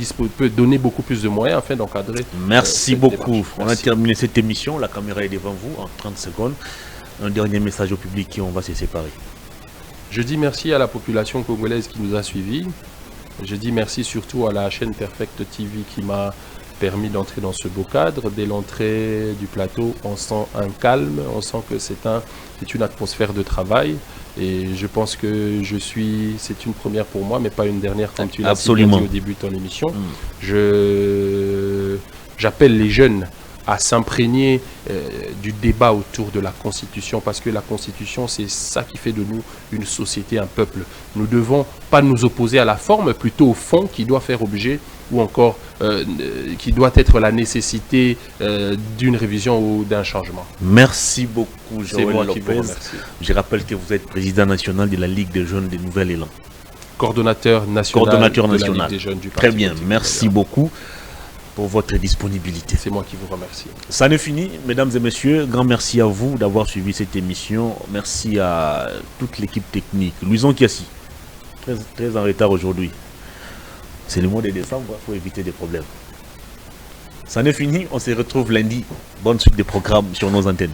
donner beaucoup plus de moyens afin d'encadrer. Merci beaucoup. On a terminé cette émission. La caméra est devant vous en 30 secondes. Un dernier message au public et on va se séparer. Je dis merci à la population congolaise qui nous a suivis. Je dis merci surtout à la chaîne Perfect TV qui m'a permis d'entrer dans ce beau cadre. Dès l'entrée du plateau, on sent un calme, on sent que c'est une atmosphère de travail. Et je pense que c'est une première pour moi, mais pas une dernière, comme tu l'as dit au début de ton émission. J'appelle les jeunes à s'imprégner du débat autour de la Constitution, parce que la Constitution, c'est ça qui fait de nous une société, un peuple. Nous ne devons pas nous opposer à la forme, plutôt au fond qui doit faire objet, ou encore qui doit être la nécessité d'une révision ou d'un changement. Merci beaucoup, Joël Lopez. Je rappelle que vous êtes président national de la Ligue des jeunes de Nouvel-Élan. Coordonnateur national de la Ligue des jeunes du Parti. Très bien, merci beaucoup pour votre disponibilité. C'est moi qui vous remercie. Ça n'est fini, mesdames et messieurs. Grand merci à vous d'avoir suivi cette émission. Merci à toute l'équipe technique. Louison Kiassi, très en retard aujourd'hui. C'est le mois de décembre, il faut éviter des problèmes. Ça n'est fini, on se retrouve lundi. Bonne suite des programmes sur nos antennes.